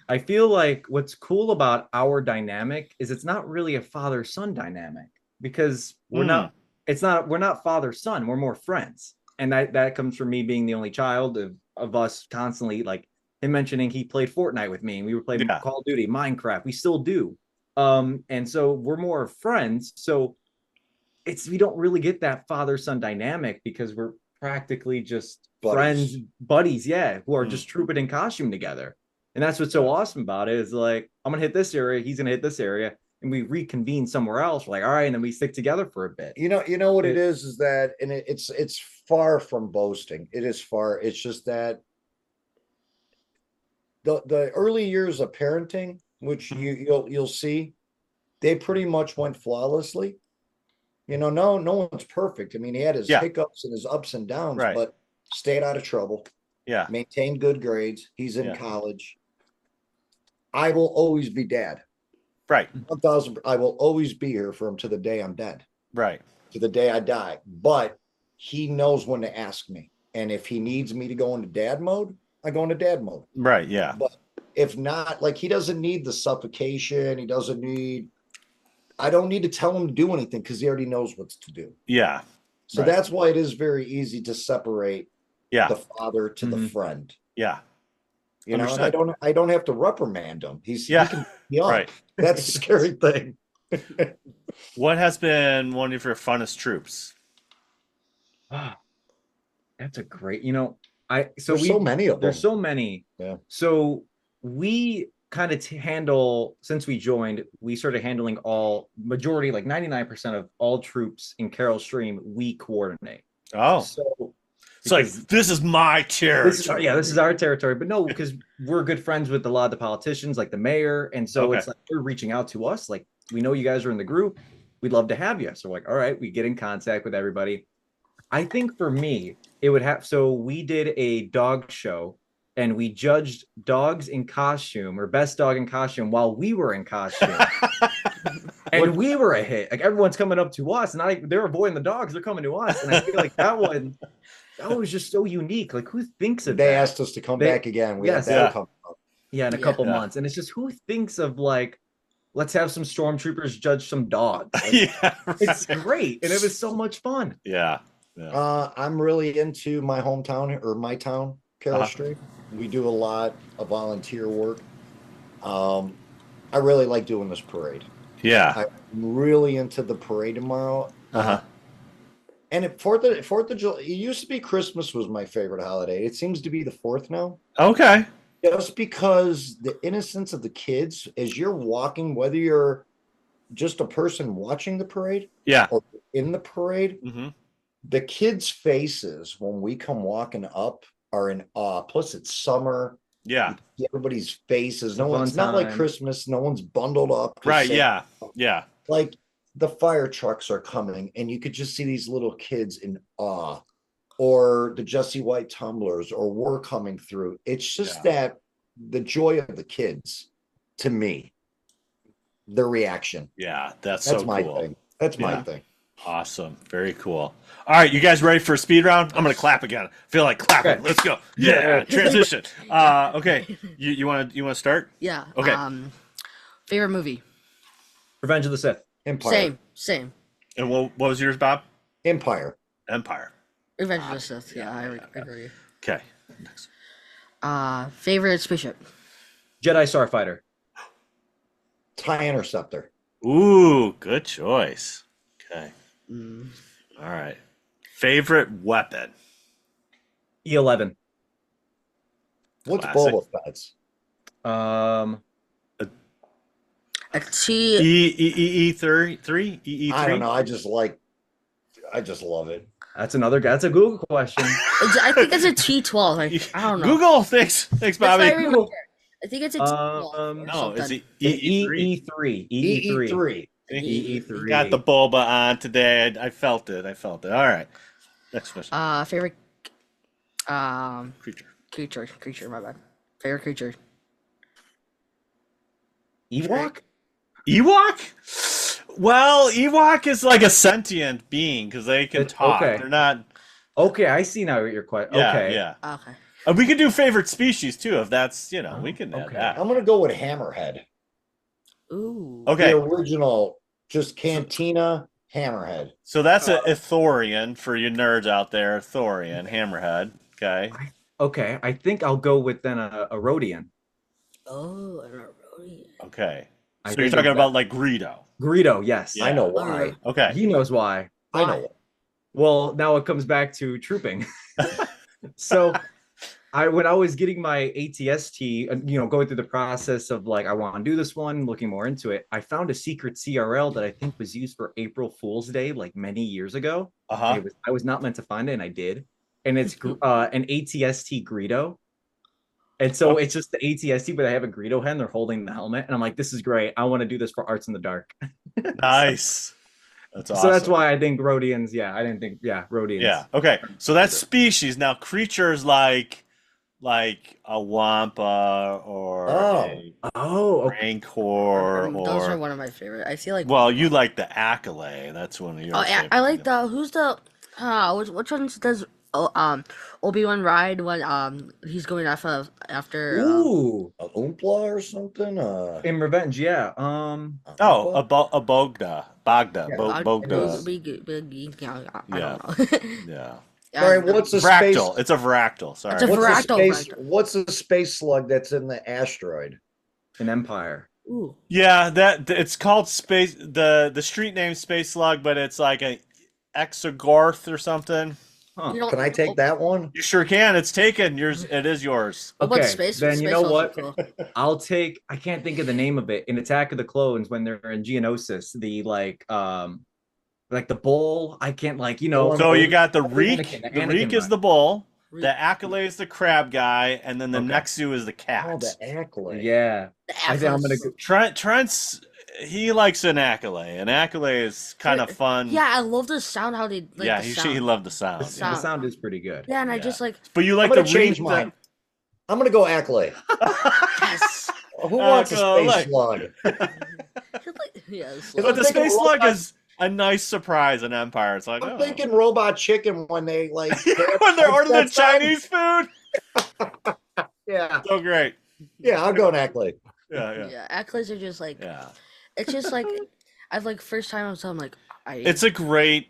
I feel like what's cool about our dynamic is it's not really a father-son dynamic because we're not father-son, we're more friends. And that comes from me being the only child of us constantly, like him mentioning he played Fortnite with me and we were playing Call of Duty, Minecraft, we still do. And so we're more friends. So we don't really get that father-son dynamic because we're practically just friends, buddies, who are just trooping in costume together. And that's what's so awesome about it is like, I'm gonna hit this area, he's gonna hit this area, and we reconvene somewhere else. We're like, all right, and then we stick together for a bit. You know what it is that, and it's far from boasting. It is far. It's just that the early years of parenting, which you'll see, they pretty much went flawlessly. You know, no one's perfect. I mean, he had his hiccups and his ups and downs, but stayed out of trouble. Yeah. Maintained good grades. He's in college. I will always be dad. Right. 1,000. I will always be here for him to the day I'm dead. Right. To the day I die. But he knows when to ask me. And if he needs me to go into dad mode, I go into dad mode. Right. Yeah. But if not, like he doesn't need the suffocation. I don't need to tell him to do anything because he already knows what's to do. Yeah. So that's why it is very easy to separate the father to the friend. Yeah. You know, and I don't have to reprimand him. He can be up. Right. That's a scary thing. What has been one of your funnest troops? That's a great, there's so many of them. There's so many. Yeah. So we kind of handle, since we joined, we started handling majority, like 99% of all troops in Carroll Stream, we coordinate. Oh. So it's like, this is my territory. This is our territory. But no, because we're good friends with a lot of the politicians, like the mayor. And so it's like they're reaching out to us. Like, we know you guys are in the group. We'd love to have you. So we're like, all right, we get in contact with everybody. I think for me, it would have, so we did a dog show and we judged dogs in costume or best dog in costume while we were in costume. And we were a hit. Like everyone's coming up to us and they're avoiding the dogs. They're coming to us. And I feel like that was just so unique. Like who thinks of that? They asked us to come back again. We had that come up. Yeah, in a couple months. And it's just who thinks of like, let's have some stormtroopers judge some dogs. Like, it's great. And it was so much fun. Yeah. I'm really into my hometown or my town, Carroll Street. We do a lot of volunteer work. I really like doing this parade. Yeah. I'm really into the parade tomorrow. And at Fourth of July, it used to be Christmas was my favorite holiday. It seems to be the 4th now. Okay. Just because the innocence of the kids as you're walking, whether you're just a person watching the parade or in the parade, the kids' faces when we come walking up are in awe. Plus, it's summer. Yeah. Everybody's faces. It's not like Christmas. No one's bundled up. Right. Yeah. Yeah. Like the fire trucks are coming, and you could just see these little kids in awe, or the Jesse White tumblers, or we're coming through. It's just that the joy of the kids, to me, their reaction. Yeah, that's so cool. My thing. That's my thing. Awesome. Very cool. All right, you guys ready for a speed round? I'm gonna clap again. Feel like clapping. Okay. Let's go. Yeah. Transition. Okay. You wanna start? Yeah. Okay. Favorite movie? Revenge of the Sith. Empire. Same. And what was yours, Bob? Empire. Revenge of the Sith. Yeah, I agree. Okay. Favorite spaceship? Jedi Starfighter. TIE Interceptor. Ooh, good choice. Okay. All right. Favorite weapon? E11. What's Boba Fett's? A T. E3? EE3? I don't know. I just love it. That's a Google question. I think it's a T12. I don't know. Google. Thanks, Bobby. I think it's a or No, is something. it EE3? EE3. EE3. Got the boba on today. I felt it. All right. Next question. Favorite Creature. creature. My bad. Favorite creature. Ewok? Ewok? Well, Ewok is like a sentient being because they can talk. Okay. They're not. Okay, I see now what your question. Yeah, Okay. yeah. Okay. We could do favorite species too, if that's we can add Okay. that. I'm gonna go with Hammerhead. Ooh. Okay, The original, just Cantina Hammerhead. so that's a Ithorian for you nerds out there. Ithorian, Hammerhead. Okay. Okay, I think I'll go with then a Rhodian. Oh, I don't know. Okay. I So you're think talking it's about like Greedo. Greedo, yes. Yeah. I know why. Alright. Okay. He knows why. I know. Well, now it comes back to trooping. So when I was getting my ATST, going through the process of like, I want to do this one, looking more into it, I found a secret CRL that I think was used for April Fool's Day, like many years ago. Uh-huh. I was not meant to find it, and I did. And it's an ATST Greedo. And so it's just the ATST, but I have a Greedo hen. They're holding the helmet. And I'm like, this is great. I want to do this for Arts in the Dark. Nice. That's awesome. So that's why I think Rhodians. Yeah, I didn't think. Yeah, Rhodians. Yeah. Okay. So that's species. Now creatures like a Wampa or a Rancor Those are or one of my favorite. I feel like. well, you like the Acolyte. That's one of your. Oh, yeah, I like the. Who's the? Which one does Obi-Wan ride when he's going after? Ooh, A Oompa or something. in Revenge. Yeah. Oh, a Bogda. Bogda. Yeah. Bogda. I Yeah. don't know. Yeah. Sorry, what's the Fractal. space? It's a Fractal. Sorry. It's a Fractal. What's the space slug that's in the asteroid? An Empire. Ooh. Yeah, that it's called space. The street name Space Slug, but it's like a Exogorth or something. Huh. Can I take that one? You sure can. It's taken. Yours. It is yours. What about Okay, space? then Space you know also what? cool. I'll take. I can't think of the name of it. In Attack of the Clones, when they're in Geonosis, the like the bull. I can't So you got the Reek. Anakin- The Anakin Reek is ride. the bull. Reek. The Acolyte is the crab guy, and then the Okay. Nexu is the cat. Oh, the Acolyte. Yeah. I think I'm gonna go. Trent's he likes an Acolyte. An Acolyte is kind of fun. Yeah, I love the sound. How they like yeah, the he sound. loved the sound. The Yeah. sound is pretty good. Yeah, and I Yeah. just like But you I'm like gonna the change Reek. mine. I'm gonna go Acolyte. yes. Who wants a Acolyte. space slug? Yes. If But the thinking Space Slug robot- is a nice surprise in Empire. It's like I'm oh. thinking Robot Chicken when they like when they're ordering the That's fine. Chinese food. Yeah, So great. yeah, I'll go an Acolyte. Yeah. Yeah, Acolytes are just like Yeah. it's just like I've like first time I was I'm like It's a great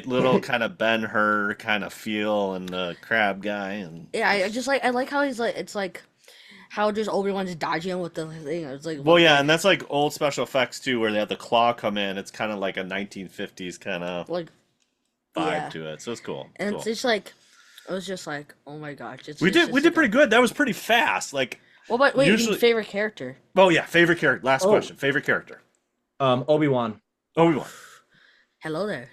little kind of Ben-Hur kind of feel and the crab guy and yeah, I just like I like how he's like it's like how just Obi-Wan's dodging him with the thing. It's like well yeah, and that's like old special effects too where they have the claw come in. It's kind of like a 1950s kind of like vibe yeah. to it. So it's cool. And Cool. it's just like it was just like oh my gosh. We did pretty good. That was pretty fast. Like Well, but wait, usually- favorite character? oh yeah, favorite character. Last question. Favorite character. Obi-Wan. Obi-Wan. Hello there.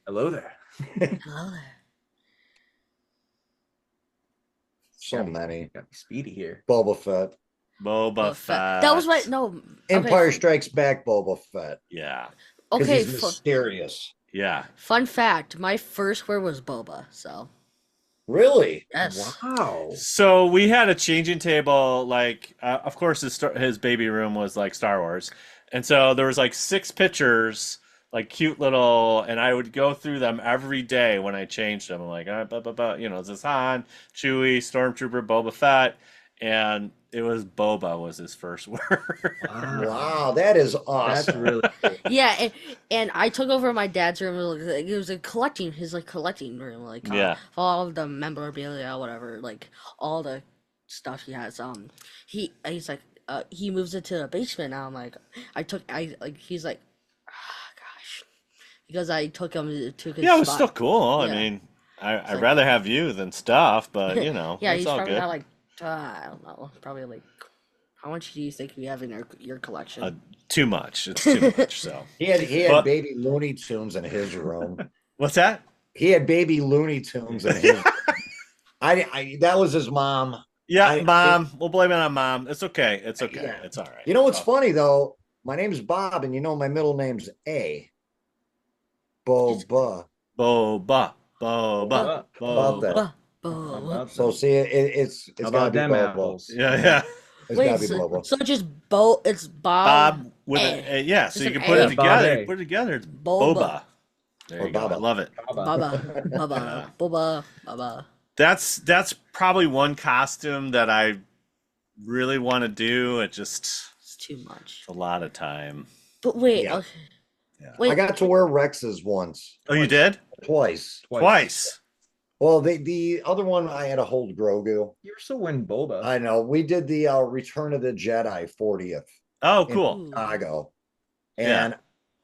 Hello there. Hello there. So many. Got me speedy here. Boba Fett. Boba Fett. That was right. No. Empire Okay. Strikes Back Boba Fett. Yeah. Because Okay. he's mysterious. Yeah. Fun fact: my first word was Boba. So Really? yes. Wow. So we had a changing table, like of course his baby room was like Star Wars, and so there was like 6 pictures, like cute little, and I would go through them every day when I changed them. I'm like, all right, is this Han, Chewie, Stormtrooper, Boba Fett, and it was Boba was his first word. Wow, that is awesome. That's really cool. Yeah, and I took over my dad's room. It was a collecting room, like Yeah. all of the memorabilia, whatever, like all the stuff he has. He's like he moves it to the basement now. I'm like he's like, ah, gosh, because I took him to his Yeah, it was spot. still cool. Yeah. I mean, I'd like- rather have you than stuff, but you know, Yeah, it's he's all probably good. got like I don't know, probably like how much do you think you have in your collection? Too much. It's too much. So He had But- baby Looney Tunes in his room. what's that? He had baby Looney Tunes in his. I that was his mom. Yeah, Mom. We'll blame it on Mom. It's okay. It's okay. Yeah. It's all right. You know what's funny though? My name's Bob, and you know my middle name's A. Boba. Boba. Boba. About that. So see, it's How gotta about be them Boba. apples? Yeah. It's Wait, gotta be Boba. so just it's Bob. Bob with a yeah. So Just you an can put A. it together. Bob A. You put it together. It's Boba. Boba. There Or you go. I Baba. love it. Baba. That's probably one costume that I really want to do. It's too much. a lot of time. But wait, Yeah. okay. Yeah. Wait, I got to wear Rex's once. Oh, you did? Twice. Twice. Well, the other one I had to hold Grogu. You're still winning Boba. I know. We did the Return of the Jedi 40th Oh, in cool. Chicago. Yeah. And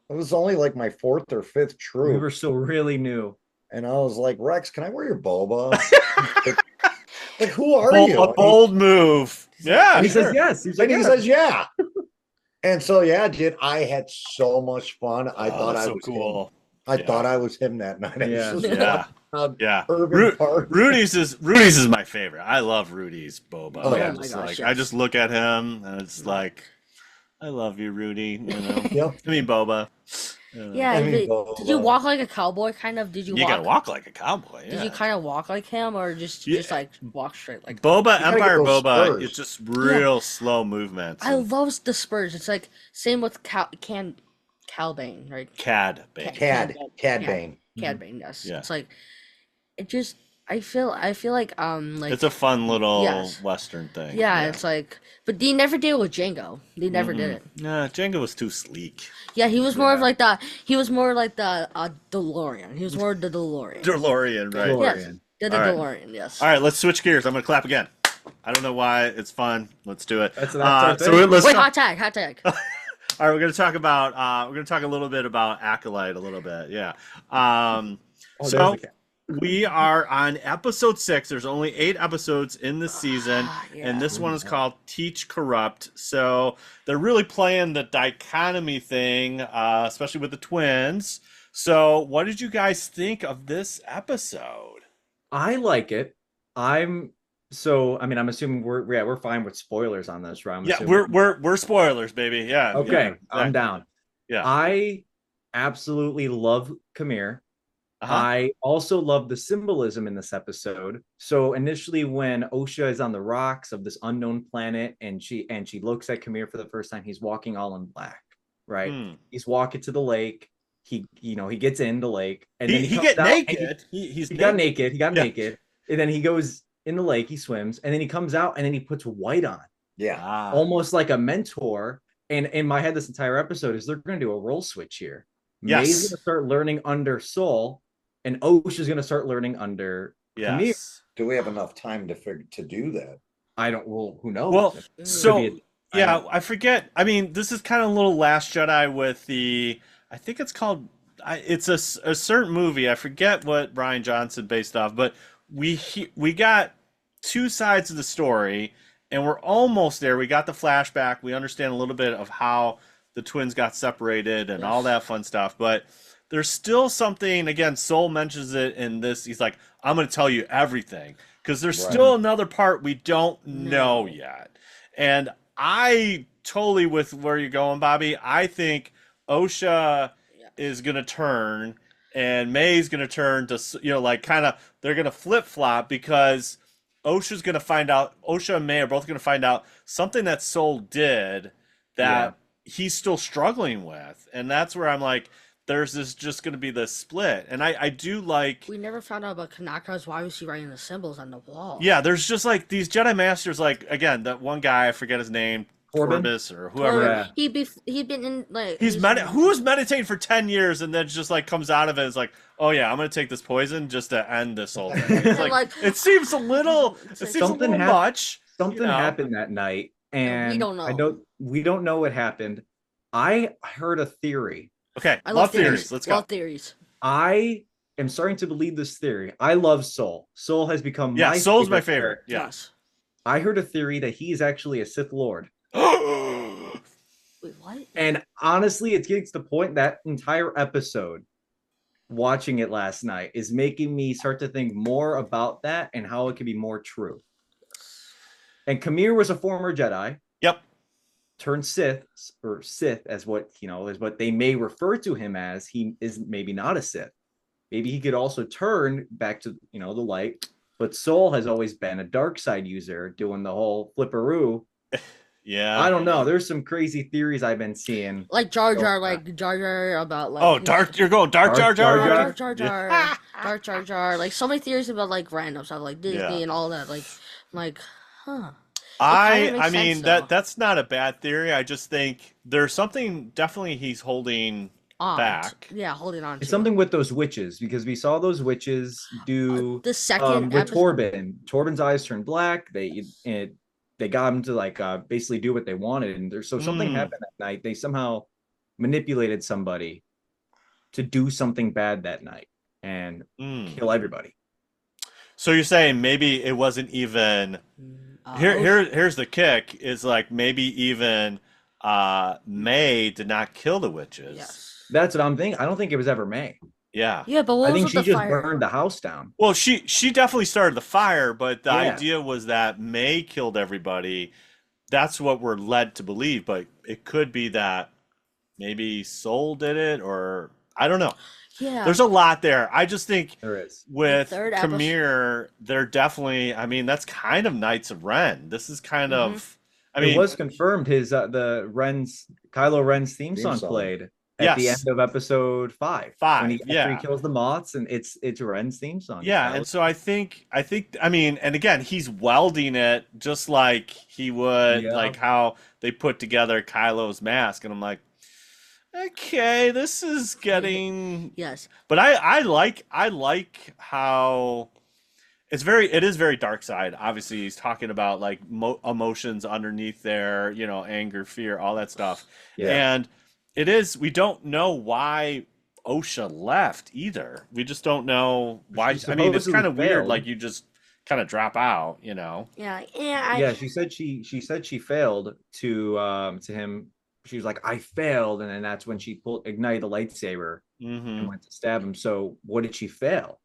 it was only like my fourth or fifth We troop. were still really new. And I was like, Rex, can I wear your boba? like, who are you? A bold move. Yeah. And he sure. says yes. He's And like, he yeah. says, yeah. And so, yeah, dude, I had so much fun. I thought that's I so was cool. him. I Yeah. thought I was him that night. I was Yeah. just Yeah. walking around Yeah. Urban Park. Rudy's is my favorite. I love Rudy's boba. Oh, yeah. I'm Oh my just gosh, like, yes. I just look at him and it's like, I love you, Rudy. You know? Yep. I mean, boba. yeah. I mean, Did you Boba. walk like a cowboy? Kind of? Did you? You walk? gotta walk like a cowboy. Yeah. Did you kind of walk like him, or just Yeah. like walk straight? Like Boba, gotta Empire get those Boba, spurs. it's just real slow movements. I and love the spurs. It's like same with Calbane, right? Cad Bane. Cad Bane. Cad Bane, yes. Yeah. It's like it just I feel like It's a fun little Yes. Western thing. yeah, it's like but they never did it with Django. They never did it. Nah, Django was too sleek. Yeah, he was more of like the DeLorean. He was more the DeLorean. DeLorean, right? DeLorean. Yes. The All right. DeLorean, yes. All right, let's switch gears. I'm gonna clap again. I don't know why. It's fun. Let's do it. That's our so thing. let's Wait, talk- hot tag. All right, we're gonna talk a little bit about Acolyte a little bit. Yeah. Oh, So there's the cat. we are on episode 6. There's only 8 episodes in the season, and this one is called Teach Corrupt. So they're really playing the dichotomy thing, especially with the twins. So what did you guys think of this episode? I like it. I'm assuming we're fine with spoilers on this, right? I'm Yeah, assuming. we're spoilers, baby. Yeah. Okay, yeah, I'm exactly. down. Yeah. I absolutely love Khmer. Uh-huh. I also love the symbolism in this episode. So initially when Osha is on the rocks of this unknown planet and she looks at Khmer for the first time, he's walking all in black, right? Hmm. He's walking to the lake. He gets in the lake and then He comes get out and naked. He got naked. He got Yeah. naked. And then he goes in the lake, he swims, and then he comes out and then he puts white on, Yeah. Ah. almost like a mentor. And in my head, this entire episode is they're going to do a role switch here. Yes. May's going to start learning under Soul, and Osha's going to start learning under Khmer. Yes. Do we have enough time to do that? I don't. Well, who knows? Well, It could so be yeah, I forget. I mean, this is kind of a little Last Jedi with the. I think it's called. It's a certain movie. I forget what Brian Johnson based off, but we got 2 sides of the story, and we're almost there. We got the flashback. We understand a little bit of how the twins got separated and all that fun stuff, but there's still something. Again, Soul mentions it in this. He's like, "I'm going to tell you everything," because there's still another part we don't know yet. And I totally with where you're going, Bobby. I think Osha is going to turn and Mae's going to turn to, they're going to flip-flop because Osha's going to find out, Osha and Mae are both going to find out something that Soul did that he's still struggling with. And that's where I'm like, there's just going to be this split. And I do like... We never found out about Kanaka's. Why was he writing the symbols on the wall? Yeah, there's just like these Jedi Masters, like, again, that one guy, I forget his name, Corbin? Corbis or whoever. Yeah. He'd been in like Who was meditating for 10 years and then just like comes out of it and is like, oh yeah, I'm gonna take this poison just to end this whole thing. It's like, it seems a little much. Something happened that night, and we don't know. We don't know what happened. I heard a theory. Okay, I love theories. Let's go. Love theories. I am starting to believe this theory. I love Soul. Soul has become Soul's my favorite. character. Yes. I heard a theory that he is actually a Sith Lord. Wait, what? And honestly, it's getting to the point that entire episode, watching it last night, is making me start to think more about that and how it could be more true. And Khmer was a former Jedi. Yep. Turned Sith, or Sith, as what is what they may refer to him as. He is maybe not a Sith. Maybe he could also turn back to the light. But Soul has always been a dark side user, doing the whole flipperoo. Yeah. I don't know. There's some crazy theories I've been seeing. Like Jar Jar, about like. Oh, dark! You're going dark Jar Jar. Dark Jar Jar. Like so many theories about like random stuff, like Disney and all that. Like, huh. I mean that's not a bad theory. I just think there's something definitely he's holding back. Yeah, holding on. It's something with those witches, because we saw those witches do the second with Torben. Torben's eyes turned black. They got him to like basically do what they wanted, and there's something happened that night. They somehow manipulated somebody to do something bad that night and kill everybody. So you're saying maybe it wasn't even here's the kick, is like maybe even Mae did not kill the witches. Yes. That's what I'm thinking. I don't think it was ever Mae. Yeah. Yeah, but what I think was she with the just fire? burned the house down. Well, she definitely started the fire, but the idea was that Mae killed everybody. That's what we're led to believe, but it could be that maybe Soul did it, or I don't know. Yeah. There's a lot there. I just think there is with The third Khmer, they're definitely. I mean, that's kind of Knights of Ren. This is kind of. I mean, it was confirmed his Kylo Ren's theme song played at the end of episode 5. When he kills the Moths, and it's Ren's theme song. Yeah, and so I think I mean, and again, he's welding it just like he would, like how they put together Kylo's mask, and I'm like, okay, this is getting But I like how it is very dark side. Obviously, he's talking about like emotions underneath there, anger, fear, all that stuff. Yeah. And it is, we don't know why Osha left either. We just don't know why. I mean, it's kind of weird. Like you just kind of drop out, Yeah. She said she failed to him. She was like, I failed, and then that's when she ignited the lightsaber and went to stab him. So what did she fail?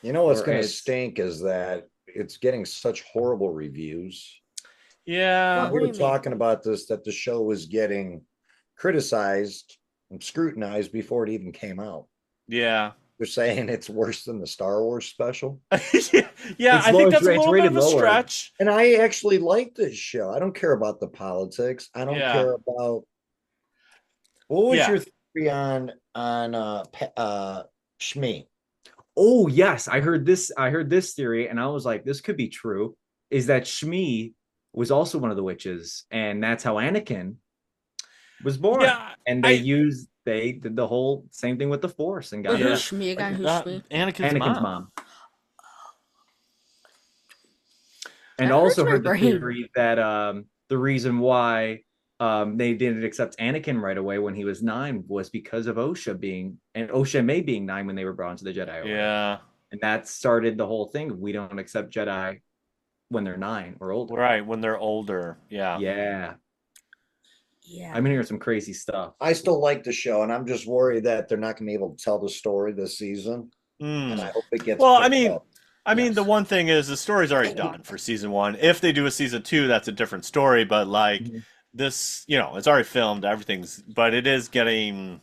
You know what's going to stink is that it's getting such horrible reviews. Yeah. We were talking about this, that the show was getting criticized and scrutinized before it even came out. Yeah. They're saying it's worse than the Star Wars special. I think that's a little bit of a stretch. And I actually like this show. I don't care about the politics. I don't care about. What was your theory on Shmi? Oh yes, I heard this theory, and I was like, this could be true. Is that Shmi was also one of the witches, and that's how Anakin was born. Yeah, and they did the whole same thing with the Force and got who's Shmi again? Who's Shmi? Anakin's mom. And also heard the theory that the reason why they didn't accept Anakin right away when he was 9 was because of Osha being 9 when they were brought into the Jedi Order. Yeah. And that started the whole thing. We don't accept Jedi when they're 9 or older. Right, when they're older. Yeah. Yeah. I've been hearing some crazy stuff. I still like the show, and I'm just worried that they're not going to be able to tell the story this season. And I hope it gets. Well, I mean, the one thing is the story's already done for season 1. If they do a season 2, that's a different story. But like this, it's already filmed. But it is getting,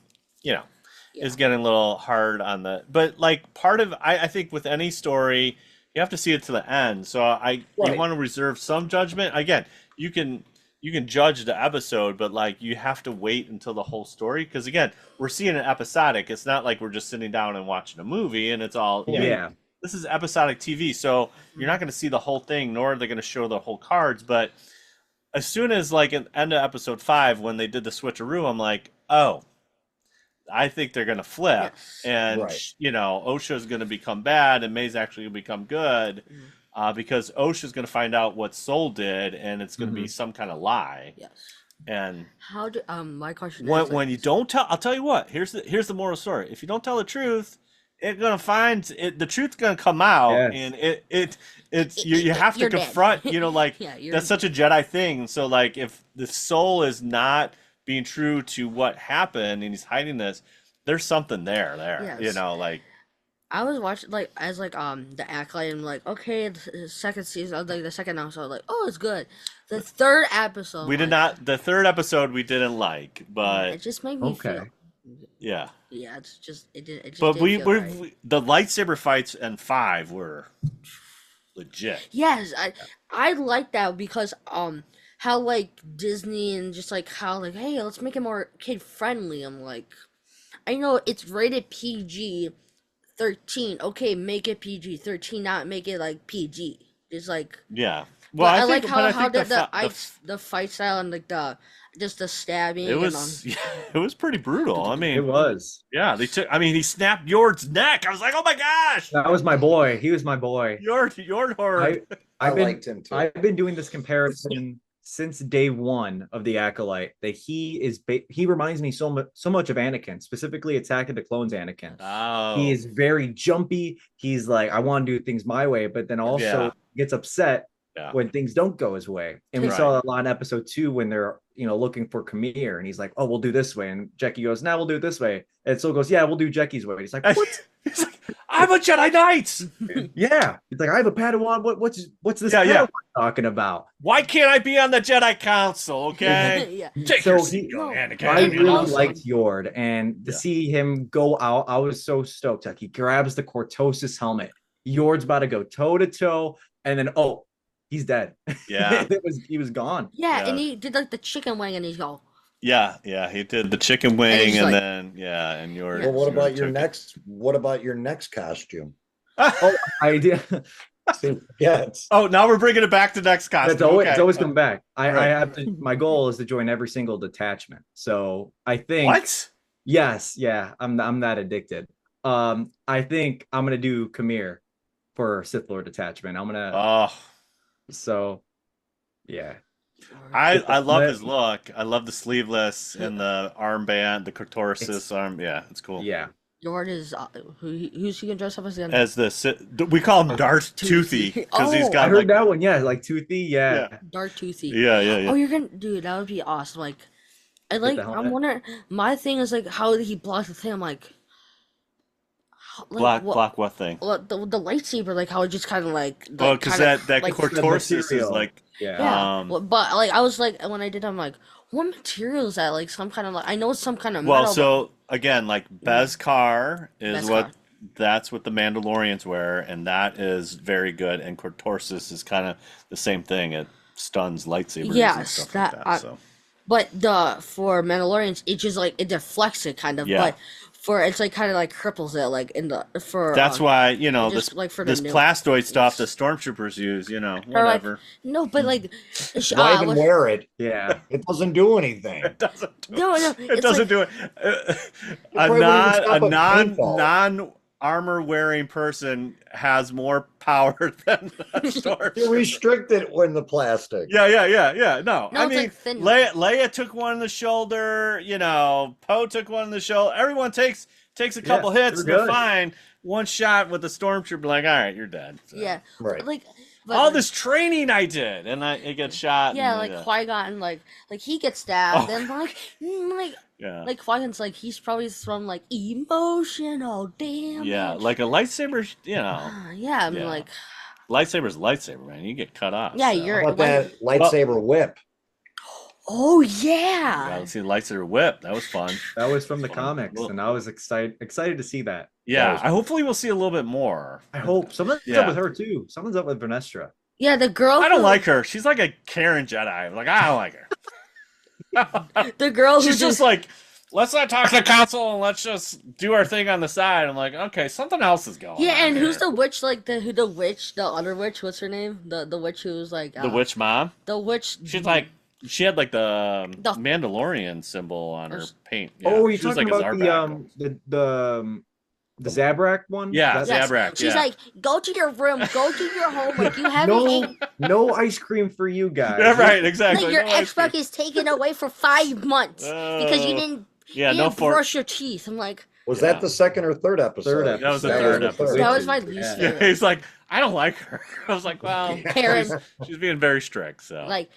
is getting a little hard on the. But like part of, I think with any story, you have to see it to the end. So you want to reserve some judgment. Again, you can judge the episode, but like you have to wait until the whole story, because again, we're seeing an episodic. It's not like we're just sitting down and watching a movie and it's all this is episodic TV, so you're not going to see the whole thing, nor are they going to show the whole cards. But as soon as like at the end of episode 5, when they did the switcheroo, I'm like, oh, I think they're going to flip, and Osha's going to become bad and Mae's actually going to become good. Because Osha's going to find out what Soul did, and it's going to be some kind of lie. Yes. And how do my question is when you don't tell, I'll tell you what. Here's the moral story. If you don't tell the truth, it's gonna find it. The truth's gonna come out, and it's you have to confront. That's such a Jedi thing. So like, if the Soul is not being true to what happened, and he's hiding this, there's something there. Yes. I was watching like as like the Acolyte, and I'm like, okay, the second season, like the second episode, like, oh, it's good. The third episode, We did like, not. The third episode we didn't like, yeah, but it just made me feel. Okay. yeah. Yeah, it's just it just But didn't feel right. the lightsaber fights in 5 were legit. Yes, I like that because how like Disney and just like how like, hey, let's make it more kid friendly. I'm like, I know it's rated PG-13. Okay, make it PG-13, not make it like PG. It's like, Yeah. Well, but I I like think, how but I how think did the fi- the fight style and like the just the stabbing it and was it was pretty brutal. I mean, It was. yeah, they took. I mean, he snapped Yord's neck. I was like, oh my gosh, That was my boy. He was my boy. Yord horror. I I've been liked him too. I've been doing this comparison since day one of the Acolyte. That he reminds me so much of Anakin, specifically Attack of the Clones Anakin. Oh, He is very jumpy. He's like, I want to do things my way, but then also Yeah. gets upset Yeah. when things don't go his way. And we Right. saw that a lot in episode 2 when they're looking for Kamir, and he's like, oh, we'll do this way, and Jackie goes, now we'll do it this way, and so goes, yeah, we'll do Jackie's way. He's like, what? He's like, I'm a Jedi Knight. Yeah, he's like, I have a Padawan. What's this Yeah, yeah. Padawan talking about? Why can't I be on the Jedi Council? Okay, yeah. take So your he- seat, young No, Anakin. I And really also- liked Yord, and to Yeah. see him go out, I was so stoked. Like, he grabs the Cortosis helmet. Yord's about to go toe to toe, and then he's dead. Yeah. He was gone. Yeah, Yeah. and he did like the chicken wing, and he's go. Yeah, he did the chicken wing, he's and like- then and Yord. Well, what Yord about your took it. next? What about your next costume? I did. See, yes. Oh, now we're bringing it back to next costume. It's always come back. I Right. have to. My goal is to join every single detachment. So I think What? Yes, yeah, I'm that addicted. I think I'm gonna do Kamir for Sith Lord detachment. I'm gonna Oh, so yeah. I love his look. I love the sleeveless and the armband, the Cortosis arm. Yeah, it's cool. Yeah. Yord is who's he gonna dress up as again? As we call him Darth Toothy because he's Oh, got I heard like that one, yeah, like Toothy, yeah. Dark Toothy. yeah. Oh, you're gonna, dude, that would be awesome. Like, I like. the I'm helmet? wondering. My thing is like how he blocks the thing. I'm like, block what thing? the lightsaber, like how it just kind of like. Well, because that like, Cortosis is material. like Yeah. Yeah, um, but like I was like when I did, I'm like, what material is that? Like some kind of like I know it's some kind of well, metal. so again, like Beskar is Beskar. that's what the Mandalorians wear, and that is very good. And Cortosis is kind of the same thing. It stuns lightsabers and Yes, stuff that- like that. So But for Mandalorians, it just like it deflects it kind of. Yeah. But for it's like kind of like cripples it like in the for. that's why this just, like, for the this new- plastoid stuff the stormtroopers use. or, like, Whatever. no, but like. Why even wear it? Yeah. It doesn't do anything. It doesn't. Do No, no, it it's doesn't like- do it. probably wouldn't even stop a Non armor wearing person has more power than a You stormtrooper. restrict it when the plastic. Yeah. No, No, I it's mean, like thin. Leia took one in the shoulder. Poe took one in the shoulder. Everyone takes a couple hits. they're They're good. fine. One shot with the stormtrooper, like, all right, you're dead. So, Yeah. Right. Like. But, all this training I did, and it gets shot. Yeah, and, like Qui-Gon, like he gets stabbed, Oh. and like yeah, like Qui-Gon's like he's probably from like emotional damage. yeah, like a lightsaber. Yeah, I mean Yeah. like Lightsaber's a lightsaber, man. You get cut off. yeah, so. you're How about like, that lightsaber whip? oh Yeah, yeah. let's see lightsaber whip. That was fun. That was from the Fun. comics, Well- and I was excited to see that. Yeah, hopefully we'll see a little bit more. I hope someone's Yeah. up with her too. Someone's up with Vernestra. Yeah, the girl. I don't who- like her. She's like a Karen Jedi. I'm like, I don't like her. the girl who She's just like, let's not talk to the council and let's just do our thing on the side. I'm like, okay, something else is going on. yeah, and who's here. the witch? Like the other witch? What's her name? The witch who was like the witch mom? The witch. She's like, she had like the The- Mandalorian symbol on her paint. Yeah, Oh, you're she was talking like a about Zarback. the Zabrak one? Yeah, That's- Zabrak. She's yeah. like, go to your room, go to your home. Like you haven't No, ate. no ice cream for you guys. Yeah, right, exactly. Like your No ice cream. Xbox is taken away for 5 months because you didn't. Yeah, you no didn't for. brush your teeth. I'm like, Was Yeah. that the second or third episode? Third That was the episode. third the episode. that was my least Yeah. Yeah, favorite. he's like, I don't like her. I was like, well, Karen. she's being very strict. So Like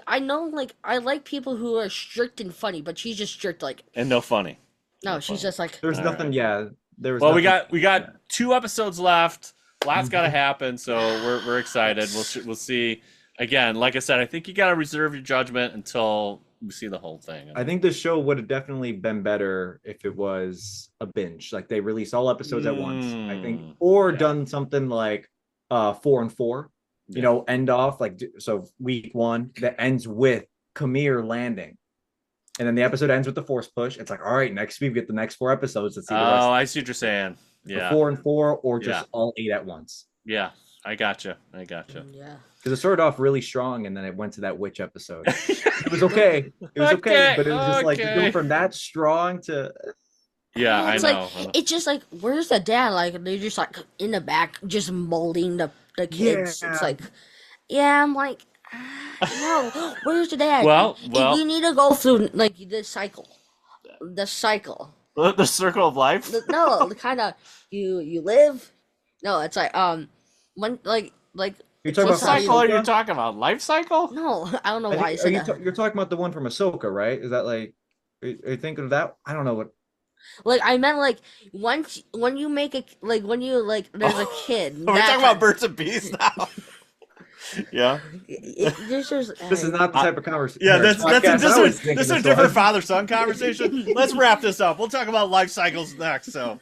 I know, like I like people who are strict and funny, but she's just strict. Like and no funny. no, she's just like There's All nothing, right. yeah. there was. Well, nothing- we got 2 episodes left. Lots got to happen, so we're excited. We'll see. Again, like I said, I think you got to reserve your judgment until we see the whole thing. I think the show would have definitely been better if it was a binge, like they released all episodes at once. I think, or done something like 4 and 4. You know, end off like so week 1 that ends with Khmer landing, and then the episode ends with the force push. It's like, all right, next week we get the next 4 episodes. Let's see the rest. Oh, I see what you're saying. Yeah, 4 and 4, or just all 8 at once. Yeah, I gotcha. Yeah. Because it started off really strong, and then it went to that witch episode. It was okay. It was okay, but it was just like to go from that strong to. Yeah, I It's know. like it's just like, where's the dad? Like they're just like in the back, just molding the kids. Yeah. It's like, I'm like, no, where's the dad? Well, we need to go through like the cycle. The cycle. The circle of life. No, the kind of you live. No, it's like when like You're talking What about cycle are you talking about? Life cycle? No, I don't know I why I think, said that. you're talking about the one from Ahsoka, right? Is that like? Are you thinking of that? I don't know what. Like I meant like when you make a like when you like there's a kid. Are we that talking about birds and bees now? Yeah. This is This is not the type of conversation. Yeah, that's a different father-son conversation. Let's wrap this up. We'll talk about life cycles next. So,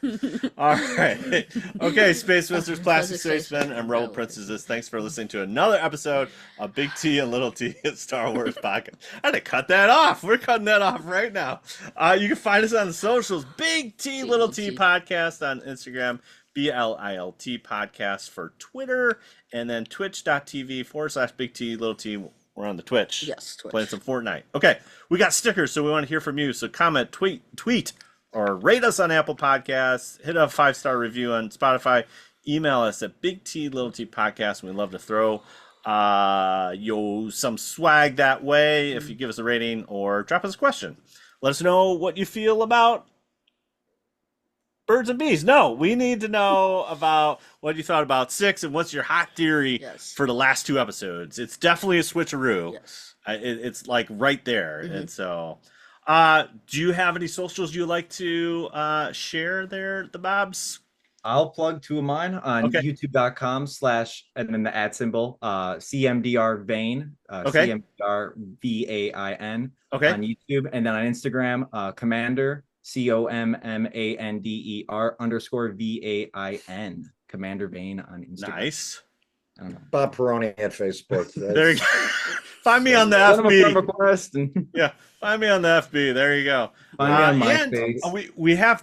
all right, okay, Space Misters, Plastic Spacemen, and Rebel Princesses. Thanks for listening to another episode of Big T and Little T at Star Wars Podcast. I had to cut that off. We're cutting that off right now. You can find us on the socials. Big T Little T Podcast on Instagram. BLILT Podcast for Twitter, and then twitch.tv/Big T Little T. We're on the Twitch. Yes, Twitch. Playing some Fortnite. Okay, we got stickers, so we want to hear from you. So comment, tweet, or rate us on Apple Podcasts. Hit a 5-star review on Spotify. Email us at Big T Little T Podcast. And we love to throw you some swag that way if you give us a rating or drop us a question. Let us know what you feel about birds and bees. No, we need to know about what you thought about 6 and what's your hot theory for the last 2 episodes. It's definitely a switcheroo. Yes. It's like right there. And so, do you have any socials you like to share there, the Bobs? I'll plug 2 of mine on youtube.com/ and then the @ symbol CMDR Vain, CMDR VAIN on YouTube, and then on Instagram Commander COMMANDER _VAIN, Commander Vane on Instagram. Nice. I don't know. Bob Pieroni at Facebook. There you go. Find me on the Send them a friend FB. request and Yeah, find me on the FB. There you go. find me on And MySpace. we have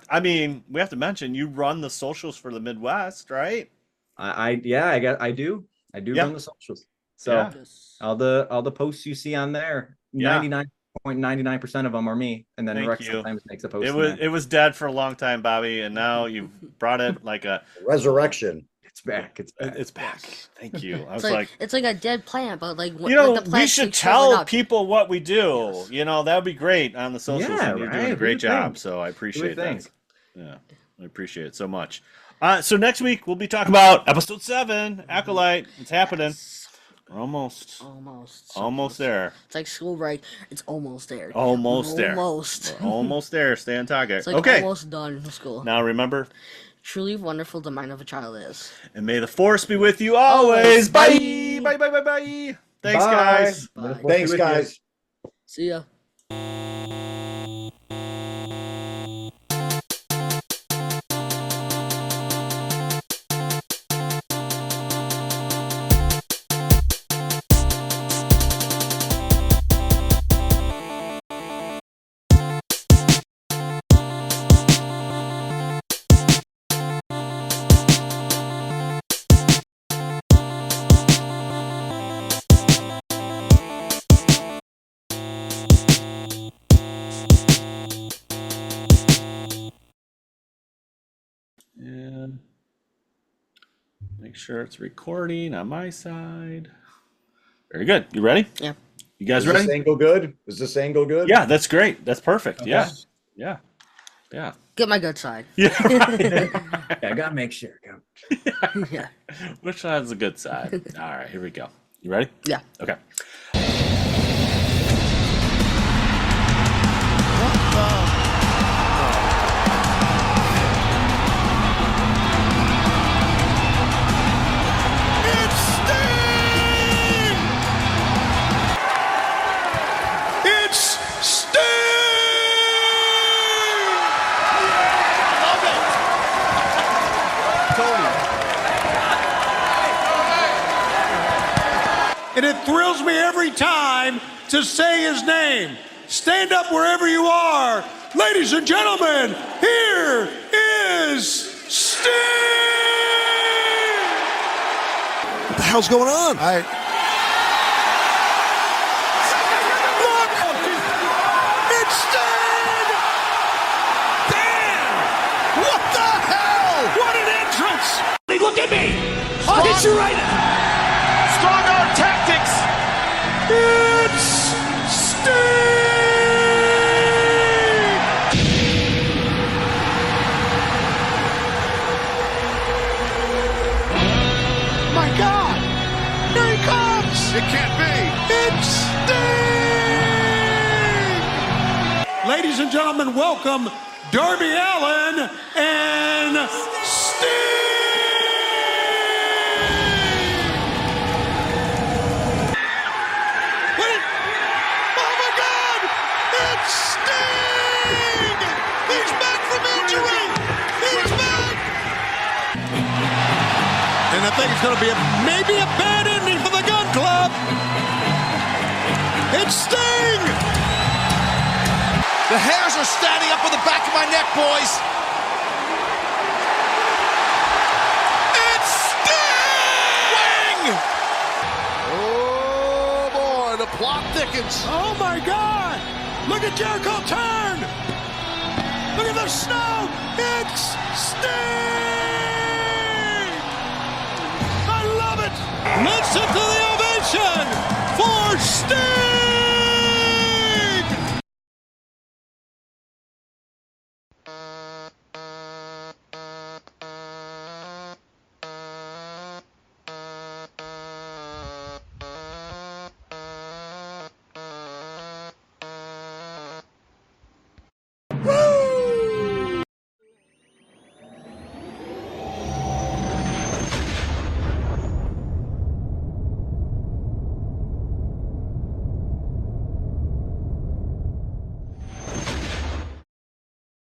to mention you run the socials for the Midwest, right? I do run the socials. So all the posts you see on there, 99.99% of them are me, and then Thank Rex you. sometimes makes a post. It was dead for a long time, Bobby, and now you've brought it like a resurrection. It's back. It's back. Thank you. I was it's like a dead plant, but like the we should tell people what we do. Yes. That would be great on the socials. Yeah, and you're doing a right. great Who would job. think? So I appreciate Who would that. Yeah, I appreciate it so much. So next week we'll be talking about episode 7, Acolyte. It's happening. We're almost there. It's like school break. It's almost there. Almost there. Almost. We're almost there. Stay on target. It's like Okay. almost done with school. Now remember, Truly wonderful the mind of a child is. and may the force be with you always. Bye. Bye. Bye. Bye. Bye. Thanks, Bye. guys. Bye. Thanks, guys. See ya. And make sure it's recording on my side. Very good. You ready? Yeah. You guys Is ready? this angle good? Is this angle good? Yeah, that's great. That's perfect. Okay. Yeah. Get my good side. Yeah. Right. Yeah, I gotta make sure. Yeah. Which side's the good side? All right, here we go. You ready? Yeah. Okay. It's Sting! And it thrills me every time to say his name. Stand up wherever you are. Ladies and gentlemen, here is Sting! What the hell's going on? Look! It's Sting! Damn! What the hell? What an entrance! Hey, look at me! I'll hit you right now! Strong arm tactics! It's Sting! My God! Here he comes! It can't be. It's Sting! Ladies and gentlemen, welcome Darby Allin and Sting! Wait! Oh my God! It's Sting! He's back from injury! He's back! And I think it's going to be maybe a bad ending for the Gun Club. It's Sting! The hairs are standing up on the back of my neck, boys! It's Sting! Oh boy, the plot thickens. Oh my God! Look at Jericho turn! Look at the snow! It's Sting! I love it! Listen to the ovation for Sting!